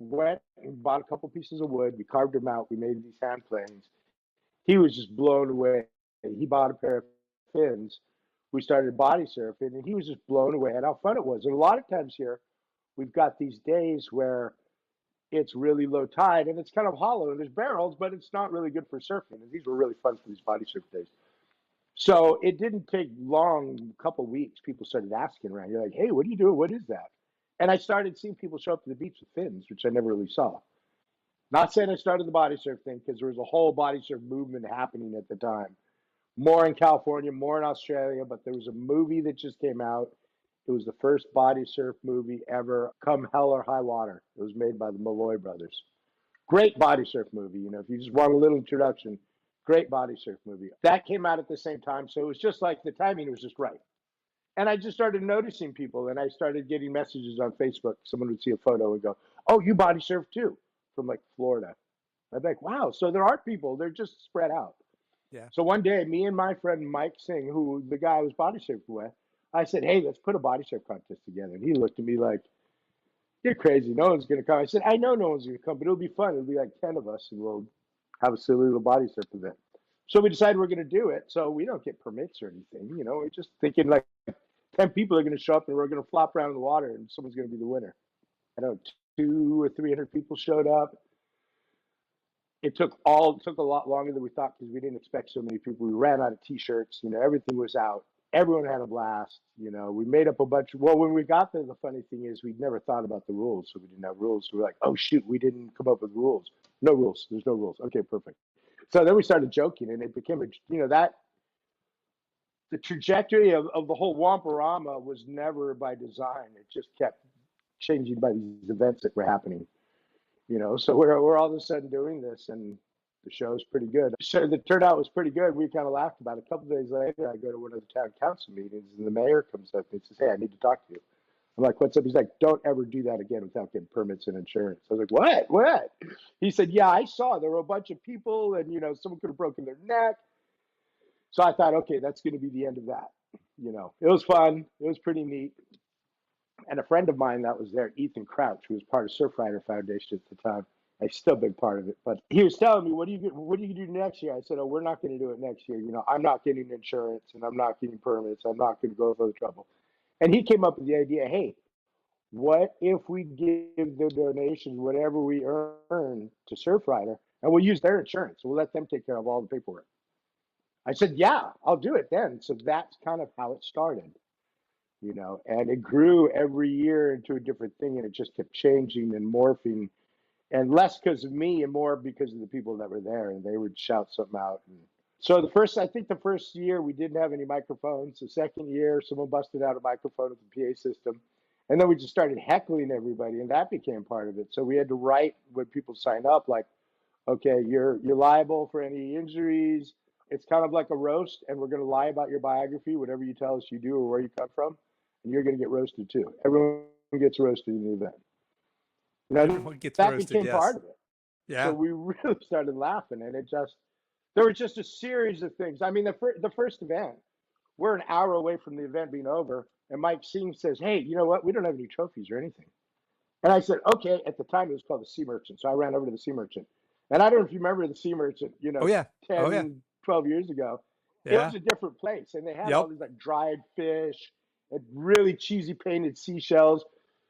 went and bought a couple pieces of wood. We carved them out. We made these hand planes. He was just blown away. He bought a pair of fins. We started body surfing, and he was just blown away at how fun it was. And a lot of times here, we've got these days where it's really low tide and it's kind of hollow and there's barrels, but it's not really good for surfing. And these were really fun for these body surf days. So it didn't take long, a couple of weeks, people started asking around. You're like, "Hey, what are you doing? What is that?" And I started seeing people show up to the beach with fins, which I never really saw. Not saying I started the body surf thing, because there was a whole body surf movement happening at the time. More in California, more in Australia, but there was a movie that just came out. It was the first body surf movie ever, come hell or high water. It was made by the Malloy brothers. Great body surf movie. If you just want a little introduction, great body surf movie. That came out at the same time. So it was just like the timing was just right. And I just started noticing people, and I started getting messages on Facebook. Someone would see a photo and go, "Oh, you body surf too," from like Florida. I'd be like, "Wow." So there are people, they're just spread out. Yeah. So one day, me and my friend Mike Singh, who the guy I was body surfing with, I said, "Hey, let's put a body surf contest together." And he looked at me like, "You're crazy. No one's going to come." I said, "I know no one's going to come, but it'll be fun. It'll be like 10 of us, and we'll have a silly little body surf event." So we decided we're going to do it. So we don't get permits or anything. We're just thinking like, 10 people are going to show up and we're going to flop around in the water and someone's going to be the winner. I don't know, 200 or 300 people showed up. It took a lot longer than we thought because we didn't expect so many people. We ran out of t-shirts, everything was out. Everyone had a blast. We made up a bunch well, when we got there, the funny thing is we'd never thought about the rules. So we didn't have rules. So we're like, oh shoot, we didn't come up with rules. No rules. There's no rules. Okay, perfect. So then we started joking and it became that the trajectory of the whole Whomporama was never by design. It just kept changing by these events that were happening. So we're all of a sudden doing this, and the show's pretty good. So the turnout was pretty good. We kind of laughed about it. A couple of days later, I go to one of the town council meetings, and the mayor comes up and says, "Hey, I need to talk to you." I'm like, "What's up?" He's like, "Don't ever do that again without getting permits and insurance." I was like, "What? What?" He said, "Yeah, I saw there were a bunch of people, and someone could have broken their neck." So I thought, okay, that's going to be the end of that. It was fun. It was pretty neat. And a friend of mine that was there, Ethan Crouch, who was part of Surfrider Foundation at the time. He's still a big part of it. But he was telling me, what do you do next year? I said, oh, we're not going to do it next year. I'm not getting insurance and I'm not getting permits. I'm not going to go through the trouble. And he came up with the idea, hey, what if we give the donations, whatever we earn to Surfrider, and we'll use their insurance. We'll let them take care of all the paperwork. I said, yeah, I'll do it then. So that's kind of how it started. And it grew every year into a different thing, and it just kept changing and morphing, and less because of me and more because of the people that were there, and they would shout something out. And so I think the first year we didn't have any microphones. The second year, someone busted out a microphone with the PA system, and then we just started heckling everybody, and that became part of it. So we had to write when people sign up, like, okay, you're liable for any injuries. It's kind of like a roast, and we're going to lie about your biography, whatever you tell us you do or where you come from, and you're going to get roasted too. Everyone gets roasted in the event. Everyone gets That roasted, became yes. part of it. Yeah. So we really started laughing, and there were just a series of things. I mean, the first event, we're an hour away from the event being over, and Mike Singh says, hey, you know what? We don't have any trophies or anything. And I said, okay. At the time, it was called the Sea Merchant. So I ran over to the Sea Merchant. And I don't know if you remember the Sea Merchant, Oh, yeah. 10, Oh, yeah. 12 years ago. It Yeah. was a different place. And they had Yep. all these like dried fish and really cheesy painted seashells.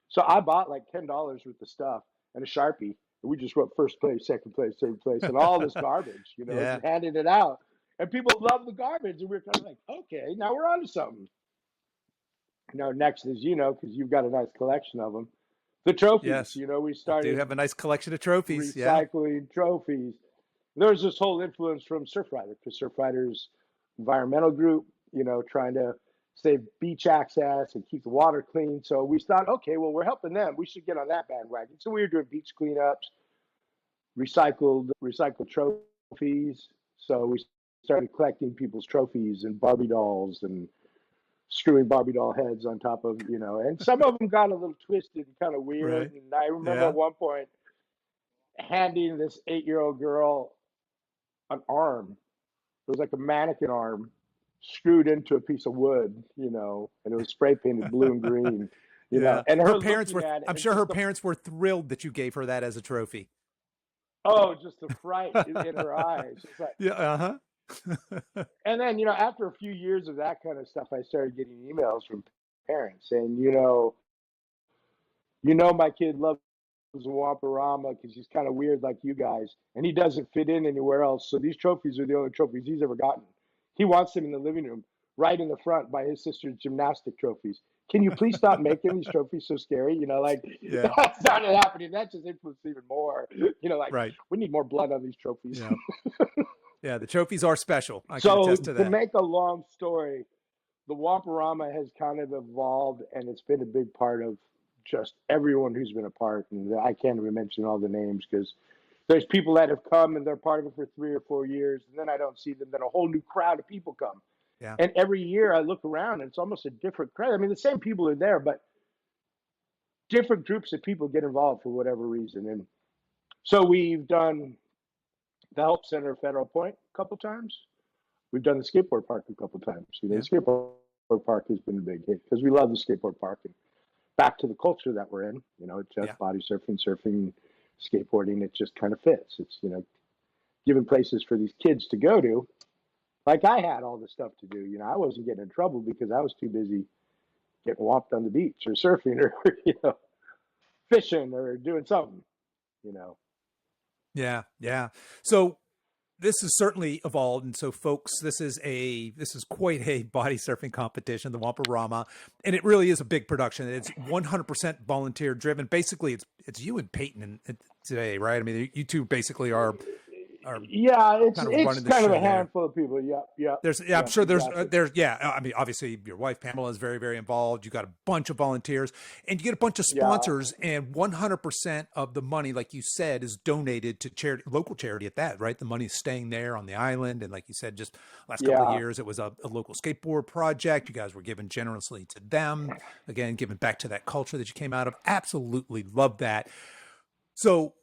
So I bought like $10 worth of stuff and a Sharpie. And we just wrote first place, second place, third place, and all this garbage, Yeah. and handed it out. And people loved the garbage. And we were kind of like, okay, now we're on to something. Next is, because you've got a nice collection of them. The trophies, Yes. we I do started have a nice collection of trophies. Yeah. recycling trophies. There's this whole influence from Surfrider, because Surfrider's environmental group, trying to save beach access and keep the water clean. So we thought, okay, well, we're helping them. We should get on that bandwagon. So we were doing beach cleanups, recycled trophies. So we started collecting people's trophies and Barbie dolls and screwing Barbie doll heads on top of, and some of them got a little twisted and kind of weird. Right. And I remember Yeah. at one point handing this 8-year-old girl an arm. It was like a mannequin arm screwed into a piece of wood, and it was spray painted blue and green, Yeah. and her parents were, at it, I'm sure her parents were thrilled that you gave her that as a trophy. oh, just the fright in her eyes. It's like, Yeah. Uh-huh. and then, after a few years of that kind of stuff, I started getting emails from parents saying, my kid loves Whomporama because he's kind of weird like you guys, and he doesn't fit in anywhere else. So these trophies are the only trophies he's ever gotten. He wants them in the living room, right in the front by his sister's gymnastic trophies. Can you please stop making these trophies so scary? Yeah. That started happening. That just influenced even more. Right. We need more blood on these trophies. Yeah. Yeah. The trophies are special. I can So attest to to that. make a long story, the Whomporama has kind of evolved, and it's been a big part of just everyone who's been a part. And I can't even mention all the names because there's people that have come and they're part of it for 3 or 4 years, and then I don't see them. Then a whole new crowd of people come. Yeah. And every year I look around and it's almost a different crowd. I mean, the same people are there, but different groups of people get involved for whatever reason. And so we've done the Help Center of Federal Point a couple times. We've done the skateboard park a couple times. Yeah. The skateboard park has been a big hit because we love the skateboard park. And back to the culture that we're in, just Yeah. body surfing, skateboarding, it just kind of fits. It's, giving places for these kids to go to. Like I had all this stuff to do. I wasn't getting in trouble because I was too busy getting whopped on the beach or surfing or fishing or doing something. You know. Yeah, yeah. So this has certainly evolved, and so folks, this is quite a body surfing competition, the Whomporama, and it really is a big production. It's 100% volunteer driven. Basically, it's you and Peyton today, right? I mean, you two basically are Yeah, kind of it's running the kind of show a there. handful of people. Yeah, I'm sure exactly. I mean, obviously your wife Pamela is very, very involved. You got a bunch of volunteers, and you get a bunch of Yeah, sponsors, and 100% of the money, like you said, is donated to charity, local charity at that, right? The money's staying there on the island, and like you said, just last couple of yeah. years, it was a local skateboard project. You guys were giving generously to them, again, giving back to that culture that you came out of. Absolutely love that. So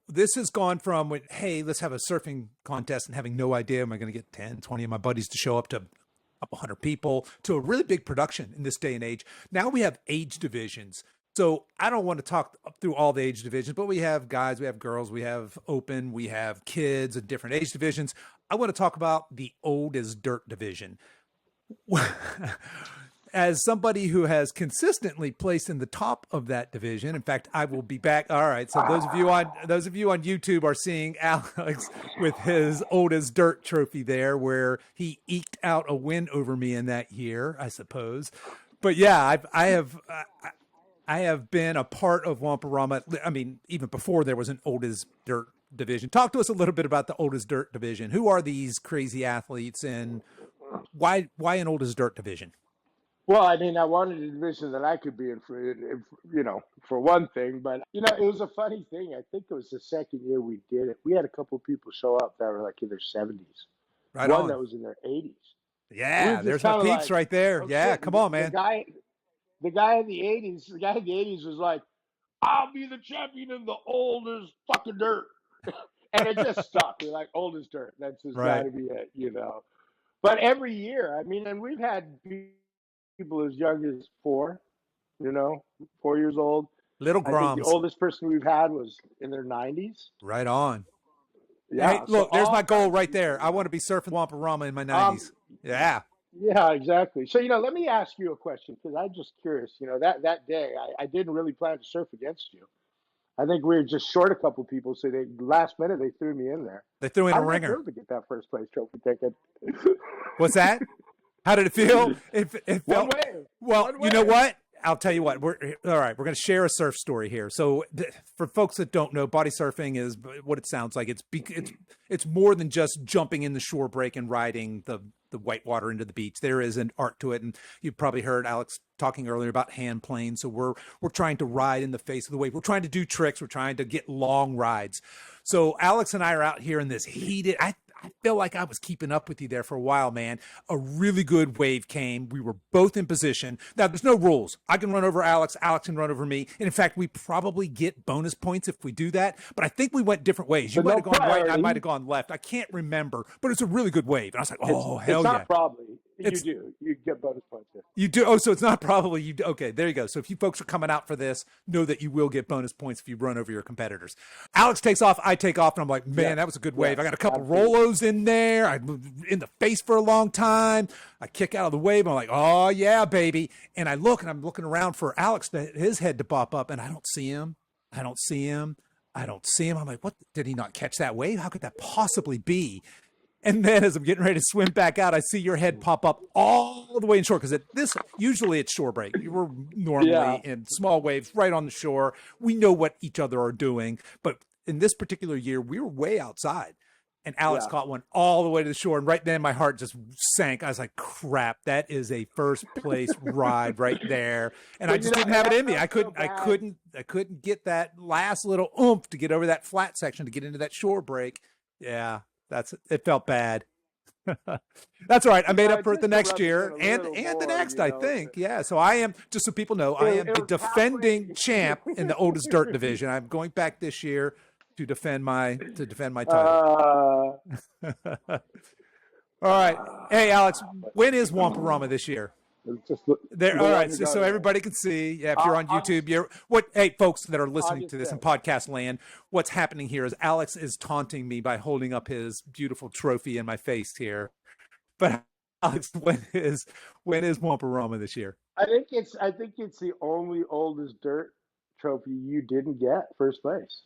this has gone from, hey, let's have a surfing contest and having no idea, am I going to get 10, 20 of my buddies to show up, to a couple hundred people, to a really big production in this day and age. Now we have age divisions. So I don't want to talk through all the age divisions, but we have guys, we have girls, we have open, we have kids and different age divisions. I want to talk about the old as dirt division. As somebody who has consistently placed in the top of that division, in fact, I will be back. All right. So those of you on YouTube are seeing Alex with his old as dirt trophy there, where he eked out a win over me in that year, I suppose. But yeah, I have been a part of Whomporama. I mean, even before there was an old as dirt division. Talk to us a little bit about the old as dirt division. Who are these crazy athletes, and why an old as dirt division? Well, I mean, I wanted a division that I could be in for one thing. But it was a funny thing. I think it was the second year we did it. We had a couple of people show up that were like in their 70s. Right One on. that was in their 80s. We were Yeah, just there's my kind of peeps like, right there. oh Yeah, shit. come on, The man. guy, the guy in the 80s, was like, "I'll be the champion in the oldest fucking dirt," and it just stuck. We're like, oldest dirt. That's just got Right. to be it. But every year, I mean, and we've had people as young as 4 years old. Little I think the Groms. oldest person we've had was in their 90s. Right on. Hey, Yeah, so look, there's all my goal kinds of right people, there. I want to be surfing Whomporama in my Um, 90s. Yeah. yeah, exactly. So, let me ask you a question because I'm just curious. That day, I didn't really plan to surf against you. I think we were just short a couple people, so last minute they threw me in there. They threw in How a did that ringer. feel to get that first place trophy ticket? What's that? How did it feel? It One felt, way. well, One you know way. what? I'll tell you what. We're all right. We're going to share a surf story here. So, for folks that don't know, body surfing is what it sounds like. It's more than just jumping in the shore break and riding the white water into the beach. There is an art to it, and you've probably heard Alex talking earlier about hand planes. So we're trying to ride in the face of the wave. We're trying to do tricks. We're trying to get long rides. So Alex and I are out here in this heated. I feel like I was keeping up with you there for a while, man. A really good wave came. We were both in position. Now, there's no rules. I can run over Alex. Alex can run over me. And in fact, we probably get bonus points if we do that. But I think we went different ways. You But might no have gone right and I priority. might have gone left. I can't remember. But it's a really good wave. And I was like, oh, It's hell yeah. not probably. It's- You do. You get bonus points there. You do. Oh, so it's not probably you. Okay, there you go. So if you folks are coming out for this, know that you will get bonus points if you run over your competitors. Alex takes off, I take off, and I'm like, man, Yeah. that was a good wave. Yeah, I got a couple absolutely. Rolos in there. I moved in the face for a long time. I kick out of the wave. I'm like, oh yeah, baby. And I look, and I'm looking around for Alex, his head to pop up, and I don't see him. I don't see him. I don't see him. I'm like, what? Did he not catch that wave? How could that possibly be? And then as I'm getting ready to swim back out, I see your head pop up all the way in shore because usually it's shore break. You were normally Yeah. in small waves right on the shore. We know what each other are doing, but in this particular year, we were way outside. And Alex Yeah. caught one all the way to the shore, and right then my heart just sank. I was like, "Crap, that is a first place ride right there." And I But, just didn't have it in me. I felt so couldn't get that last little oomph to get over that flat section to get into that shore break. Yeah. It felt bad. That's all right. I made up for it Just the to next rub it year in a and little the more, next, I think. Yeah. So I am, just so people know, I am It the was defending halfway. champ in the oldest dirt division. I'm going back this year to defend my title. Uh, All right. Hey, Alex, but when is Whomporama this year? it's just There. the All one right. you So go to. everybody can see. Yeah. If you're on August, YouTube, hey, folks that are listening August to this in 10th. podcast land, what's happening here is Alex is taunting me by holding up his beautiful trophy in my face here. But Alex, when is Whomporama this year? I think it's the only oldest dirt trophy you didn't get first place.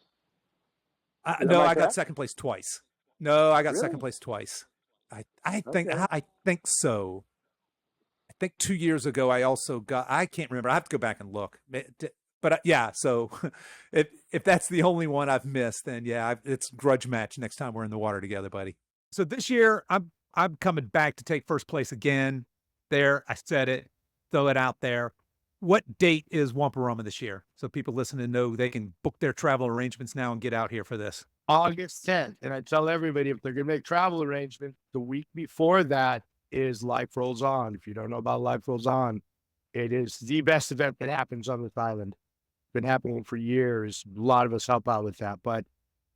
Am No, I I got correct? second place twice. No, I got second Really? place twice. Okay. I think so. I think 2 years ago I also got. I can't remember. I have to go back and look. But yeah, so if that's the only one I've missed, then yeah, it's grudge match next time we're in the water together, buddy. So this year I'm coming back to take first place again. There, I said it. Throw it out there. What date is Whomporama this year? So people listening know they can book their travel arrangements now and get out here for this. August 10th. And I tell everybody if they're going to make travel arrangements, the week before that is Life Rolls On. If you don't know about Life Rolls On, it is the best event that happens on this island. Been happening for years. A lot of us help out with that. But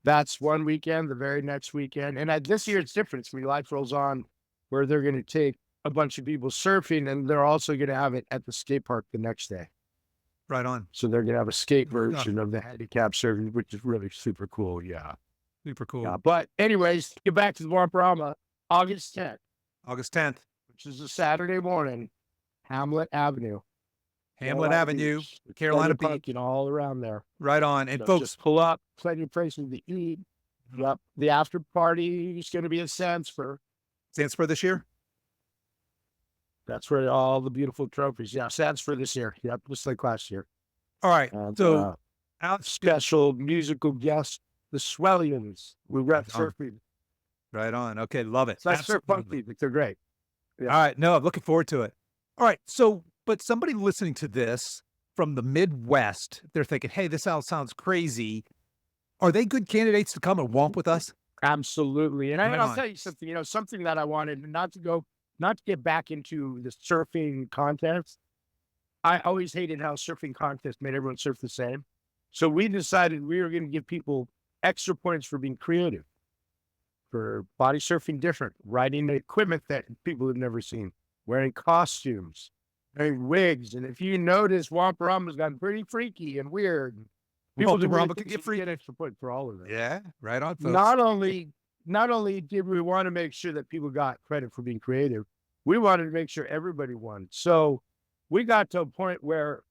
that's one weekend, the very next weekend. And this year it's different. It's going to be Life Rolls On, where they're going to take a bunch of people surfing, and they're also going to have it at the skate park the next day. Right on. So they're going to have a skate version of the handicap surfing, which is really super cool. Yeah. Super cool. Yeah. But anyways, get back to the Whomporama, August 10th, August 10th, which is a Saturday morning, Hamlet Avenue. Hamlet Avenue, Beach, Carolina plenty of Beach. parking all around there. Right on. And So folks, just pull up, plenty of places to eat. Yep. The after party is going to be a Sandsper. Sanspur this year? That's where all the beautiful trophies. Yeah, Sandsper this year. Yep, just like last year. All right. And, So out special musical guest, the Swellians. We rep Right on. surfing. right on. Okay, love it. So that's surf punk Absolutely. music. They're great. Yeah. All right. No, I'm looking forward to it. All right. So, but somebody listening to this from the Midwest, they're thinking, hey, this all sounds crazy. Are they good candidates to come and womp with us? Absolutely. And Right I'll on. tell you something, something that I wanted not to get back into the surfing contest. I always hated how surfing contests made everyone surf the same. So we decided we were going to give people extra points for being creative, for body surfing different, riding equipment that people have never seen, wearing costumes, wearing wigs. And if you notice, Whomporama's gotten pretty freaky and weird. People do Whomporama really can think get you free. get extra points for all of it. Yeah. Right on, folks. Not only did we want to make sure that people got credit for being creative, we wanted to make sure everybody won. So we got to a point where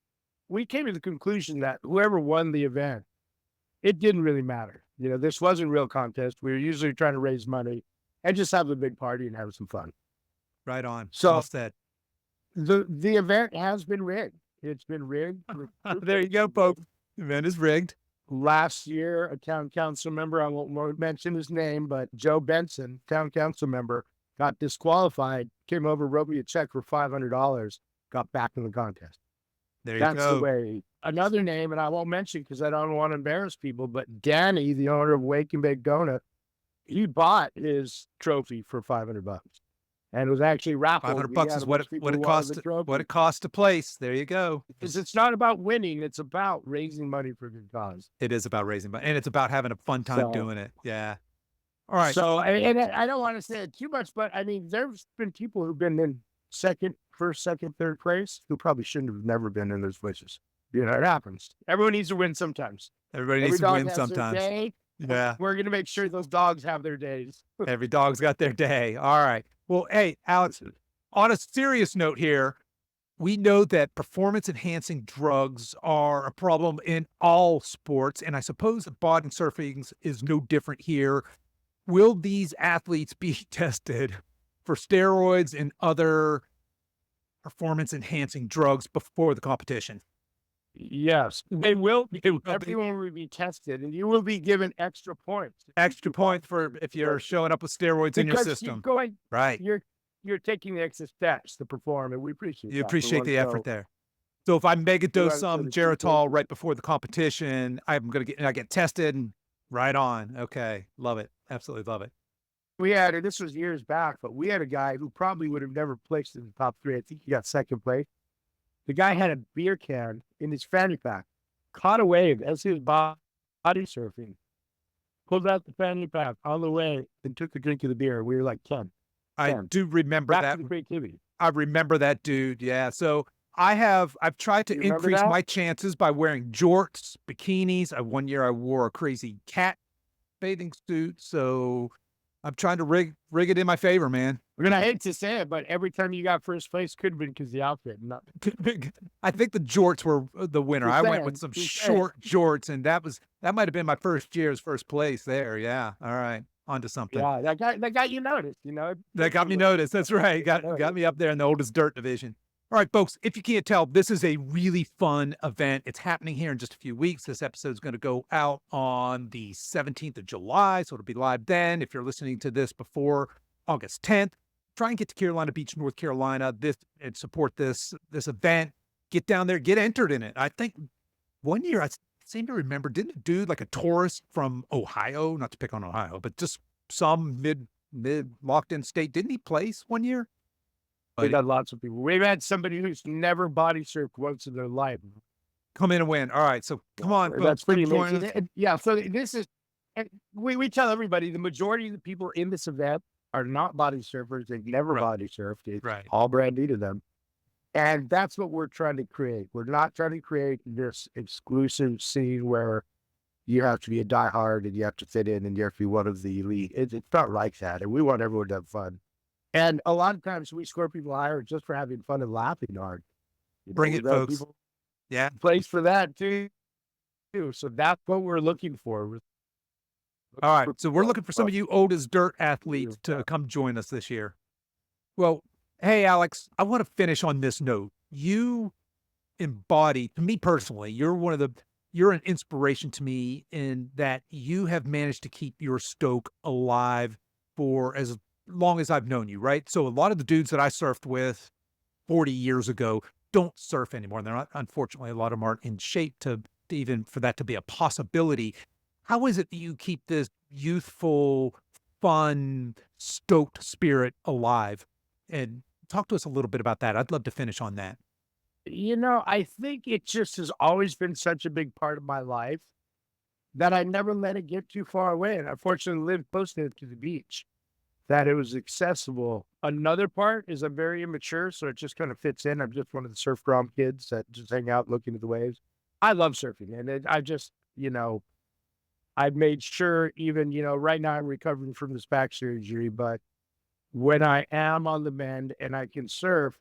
we came to the conclusion that whoever won the event, it didn't really matter. This wasn't a real contest. We were usually trying to raise money and just have a big party and have some fun. Right on. So Well said. the event has been rigged. It's been rigged. There you go, folks. The event is rigged. Last year, a town council member, I won't mention his name, but Joe Benson, town council member, got disqualified, came over, wrote me a check for $500, got back in the contest. There you That's go. the way. Another name, and I won't mention because I don't want to embarrass people, but Danny, the owner of Wake and Bake Donut, he bought his trophy for $500. And it was actually raffled. $500 is what it costs. What it costs to place. There you go. Because it's not about winning; it's about raising money for a good cause. It is about raising money, and it's about having a fun time doing it. Yeah. All right. So, and I don't want to say it too much, but I mean, there's been people who've been in first, second, third place who probably shouldn't have never been in those places. It happens. Everyone needs to win sometimes. Everybody Every needs to dog win has their sometimes. day. Yeah. We're going to make sure those dogs have their days. Every dog's got their day. All right. Well, hey, Alex, on a serious note here, we know that performance enhancing drugs are a problem in all sports. And I suppose that body surfing is no different here. Will these athletes be tested for steroids and other performance enhancing drugs before the competition? Yes, they will. Everyone will be tested, and you will be given extra points. Extra points for if you're showing up with steroids in your Because system. Right. You're taking the extra steps to perform, and we appreciate You that. appreciate the effort there. So if I mega dose some Geritol right before the competition, I get tested and right on. Okay. Love it. Absolutely love it. This was years back, but we had a guy who probably would have never placed in the top three. I think he got second place. The guy had a beer can in his fanny pack, caught a wave as he was body surfing, pulled out the fanny pack on the way and took a drink of the beer. We were like 10. I do remember Back that. to the creativity. I remember that dude. Yeah. So I've tried to increase my chances by wearing jorts, bikinis. One year I wore a crazy cat bathing suit. So I'm trying to rig it in my favor, man. We're gonna hate to say it, but every time you got first place could have been because the outfit. Not I think the jorts were the winner. I went with some short jorts, and that might have been my first year's first place there. Yeah. All right. On to something. Yeah, that got you noticed, That got me noticed. That's right. Got me up there in the oldest dirt division. All right, folks, if you can't tell, this is a really fun event. It's happening here in just a few weeks. This episode is going to go out on the 17th of July, so it'll be live then. If you're listening to this before August 10th, try and get to Carolina Beach, North Carolina, and support this event. Get down there, get entered in it. I think one year I seem to remember, didn't a dude like a Torres from Ohio, not to pick on Ohio, but just some mid locked in state, didn't he place one year? We've got lots of people. We've had somebody who's never body surfed once in their life come in and win. All right, so come on, folks, that's pretty amazing. Yeah, so this is, we tell everybody the majority of the people in this event are not body surfers. They've never body surfed. It's all brand new to them. And that's what we're trying to create. We're not trying to create this exclusive scene where you have to be a diehard and you have to fit in and you have to be one of the elite. It's not like that. And we want everyone to have fun. And a lot of times we score people higher just for having fun and laughing hard. Bring it, folks. Yeah. Place for that too. So that's what we're looking for. All right. So we're looking for some of you old as dirt athletes to come join us this year. Well, hey, Alex, I want to finish on this note. You embody, to me personally, you're an inspiration to me in that you have managed to keep your stoke alive for as long as I've known you, right? So a lot of the dudes that I surfed with 40 years ago don't surf anymore. And they're not, unfortunately, a lot of them aren't in shape to even for that to be a possibility. How is it that you keep this youthful, fun, stoked spirit alive? And talk to us a little bit about that. I'd love to finish on that. I think it just has always been such a big part of my life that I never let it get too far away. And I fortunately lived close to the beach, that it was accessible. Another part is I'm very immature, so it just kind of fits in. I'm just one of the surf prom kids that just hang out looking at the waves. I love surfing, and I just, I've made sure even, right now I'm recovering from this back surgery, but when I am on the mend and I can surf,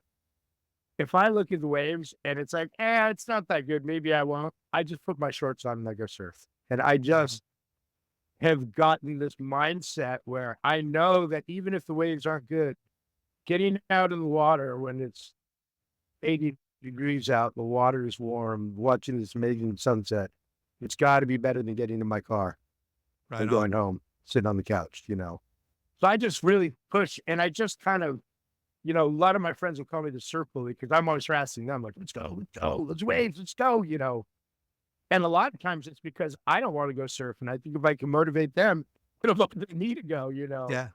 if I look at the waves and it's like, it's not that good, maybe I won't, I just put my shorts on and I go surf. And I just have gotten this mindset where I know that even if the waves aren't good, getting out in the water when it's 80 degrees out, the water is warm, watching this amazing sunset, it's got to be better than getting in my car and going home, sitting on the couch, So I just really push, and I just kind of, a lot of my friends will call me the surf bully because I'm always harassing them, like, let's go, let's waves, let's go, And a lot of times it's because I don't want to go surf, and I think if I can motivate them, it'll look they need to go, Yeah.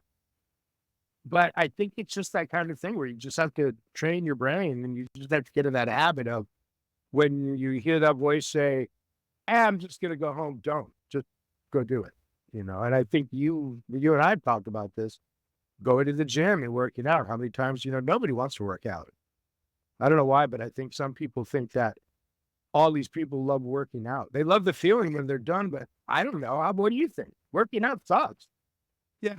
But I think it's just that kind of thing where you just have to train your brain, and you just have to get in that habit of when you hear that voice say, I'm just going to go home, don't. Just go do it, And I think you and I have talked about this, going to the gym and working out. How many times, nobody wants to work out. I don't know why, but I think some people think that all these people love working out. They love the feeling when they're done, but I don't know. What do you think? Working out sucks. Yeah.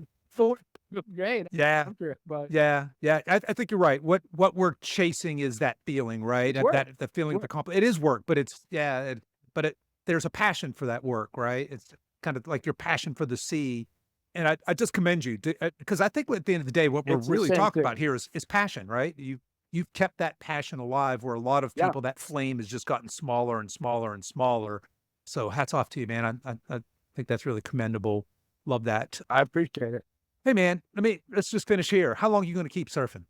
Great. Yeah. But yeah. I think you're right. What we're chasing is that feeling, right? That the feeling of it is work, but it's there's a passion for that work, right? It's kind of like your passion for the sea. And I just commend you because I think at the end of the day, what we're really talking about here is passion, right? You've kept that passion alive where a lot of people, that flame has just gotten smaller and smaller and smaller. So hats off to you, man. I think that's really commendable. Love that. I appreciate it. Hey, man, let's just finish here. How long are you going to keep surfing?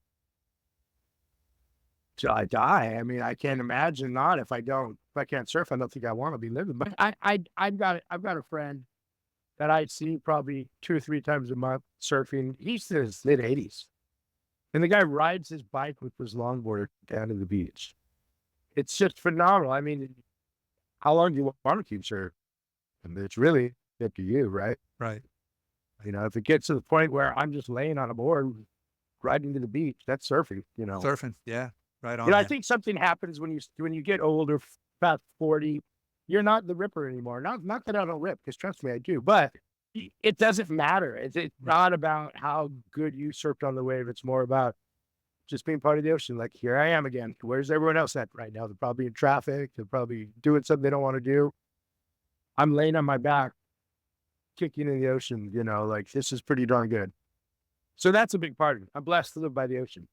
Till I die. I mean, I can't imagine not if I can't surf, I don't think I want to be living. But I've got a friend that I see probably 2 or 3 times a month surfing. He's in his mid-80s. And the guy rides his bike with his longboard down to the beach. It's just phenomenal. I mean, how long do you want to keep surfing? I mean, it's really up to you, right? Right. If it gets to the point where I'm just laying on a board, riding to the beach, that's surfing, Surfing, yeah. Right on. I think something happens when you get older, past 40, you're not the ripper anymore. Not that I don't rip, because trust me, I do. But it doesn't matter. It's not about how good you surfed on the wave. It's more about just being part of the ocean. Like, here I am again. Where's everyone else at right now? They're probably in traffic. They're probably doing something they don't want to do. I'm laying on my back, kicking in the ocean, like this is pretty darn good. So that's a big part of it. I'm blessed to live by the ocean.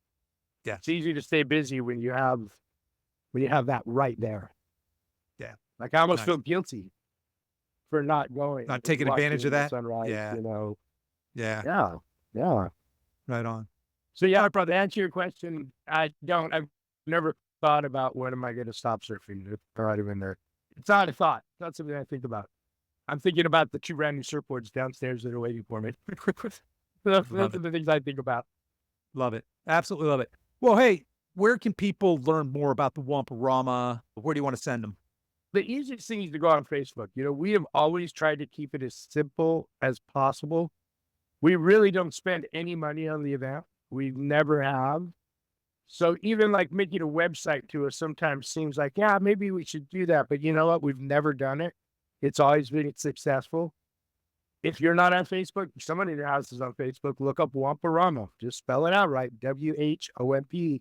Yeah. It's easy to stay busy when you have that right there. Yeah. Like I almost Nice. feel guilty for not going. Not taking advantage of watching the that? sunrise, Yeah. Yeah. Yeah. Right on. So yeah, brother, to answer your question, I've never thought about when am I going to stop surfing. It's already been there. It's not a thought. It's not something I think about. I'm thinking about the 2 brand new surfboards downstairs that are waiting for me. Those are the things I think about. Love it. Absolutely love it. Well, hey, where can people learn more about the Whomporama? Where do you want to send them? The easiest thing is to go on Facebook. We have always tried to keep it as simple as possible. We really don't spend any money on the event. We never have. So even like making a website to us sometimes seems like, yeah, maybe we should do that. But you know what? We've never done it. It's always been successful. If you're not on Facebook, somebody in your house is on Facebook, look up Whomporama. Just spell it out right. WHOMPORAMA.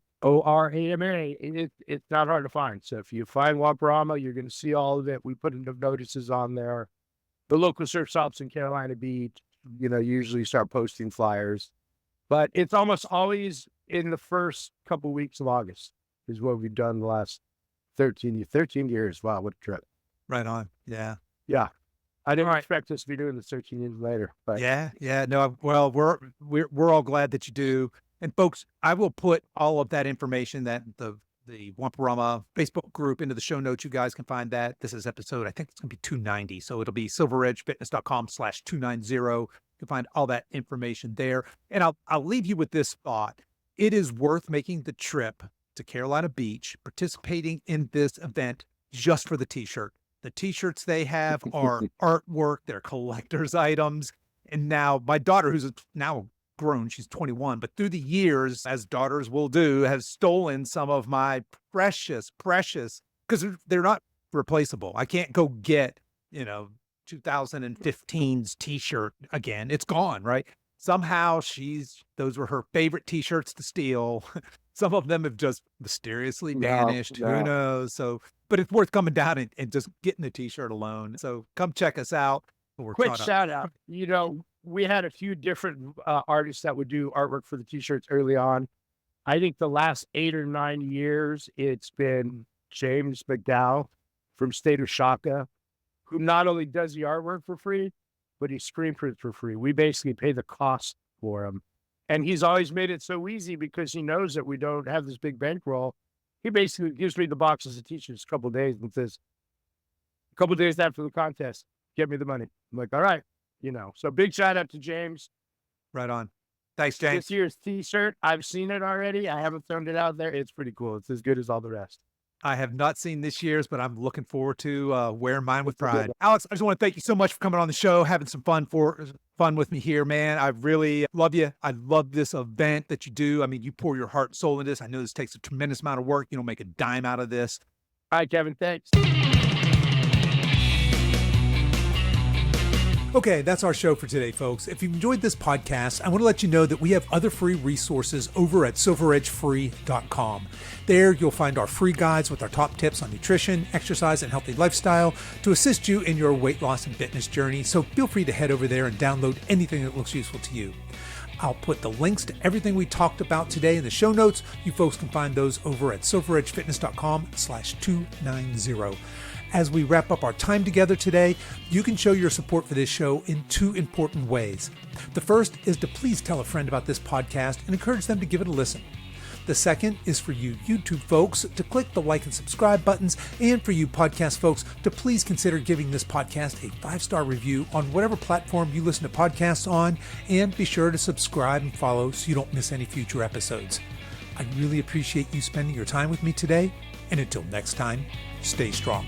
It's not hard to find. So if you find Whomporama, you're going to see all of it. We put enough notices on there. The local surf shops in Carolina Beach, usually start posting flyers. But it's almost always in the first couple weeks of August is what we've done the last 13 years. Wow, what a trip. Right on. Yeah. Yeah. I didn't expect us to be doing this 13 years later. But Yeah. No, well, we're all glad that you do. And folks, I will put all of that information, that the Whomporama Facebook group, into the show notes. You guys can find that. This is episode, I think it's going to be 290. So it'll be silveredgefitness.com/290. You can find all that information there. And I'll leave you with this thought. It is worth making the trip to Carolina Beach, participating in this event just for the t-shirt. The t-shirts they have are artwork, they're collector's items. And now my daughter, who's now grown, she's 21, but through the years, as daughters will do, has stolen some of my precious, because they're not replaceable. I can't go get, 2015's t-shirt again. It's gone, right? Somehow those were her favorite t-shirts to steal. Some of them have just mysteriously vanished. No. Who knows? So, but it's worth coming down and just getting the t-shirt alone. So come check us out. Quick shout out. We had a few different artists that would do artwork for the t-shirts early on. I think the last 8 or 9 years, it's been James McDowell from State of Shaka, who not only does the artwork for free, but he screen prints for free. We basically pay the cost for him. And he's always made it so easy because he knows that we don't have this big bankroll. He basically gives me the boxes of t-shirts a couple of days and says, a couple of days after the contest, get me the money. I'm like, all right, So big shout out to James. Right on. Thanks, James. This year's t-shirt, I've seen it already. I haven't thrown it out there. It's pretty cool. It's as good as all the rest. I have not seen this year's, but I'm looking forward to wearing mine with pride. Alex, I just want to thank you so much for coming on the show, having some fun with me here, man. I really love you. I love this event that you do. I mean, you pour your heart and soul into this. I know this takes a tremendous amount of work. You don't make a dime out of this. All right, Kevin, thanks. Okay, that's our show for today, folks. If you've enjoyed this podcast, I want to let you know that we have other free resources over at silveredgefree.com. There, you'll find our free guides with our top tips on nutrition, exercise, and healthy lifestyle to assist you in your weight loss and fitness journey. So feel free to head over there and download anything that looks useful to you. I'll put the links to everything we talked about today in the show notes. You folks can find those over at silveredgefitness.com/290. As we wrap up our time together today, you can show your support for this show in 2 important ways. The first is to please tell a friend about this podcast and encourage them to give it a listen. The second is for you YouTube folks to click the like and subscribe buttons, and for you podcast folks to please consider giving this podcast a 5-star review on whatever platform you listen to podcasts on, and be sure to subscribe and follow so you don't miss any future episodes. I really appreciate you spending your time with me today, and until next time, stay strong.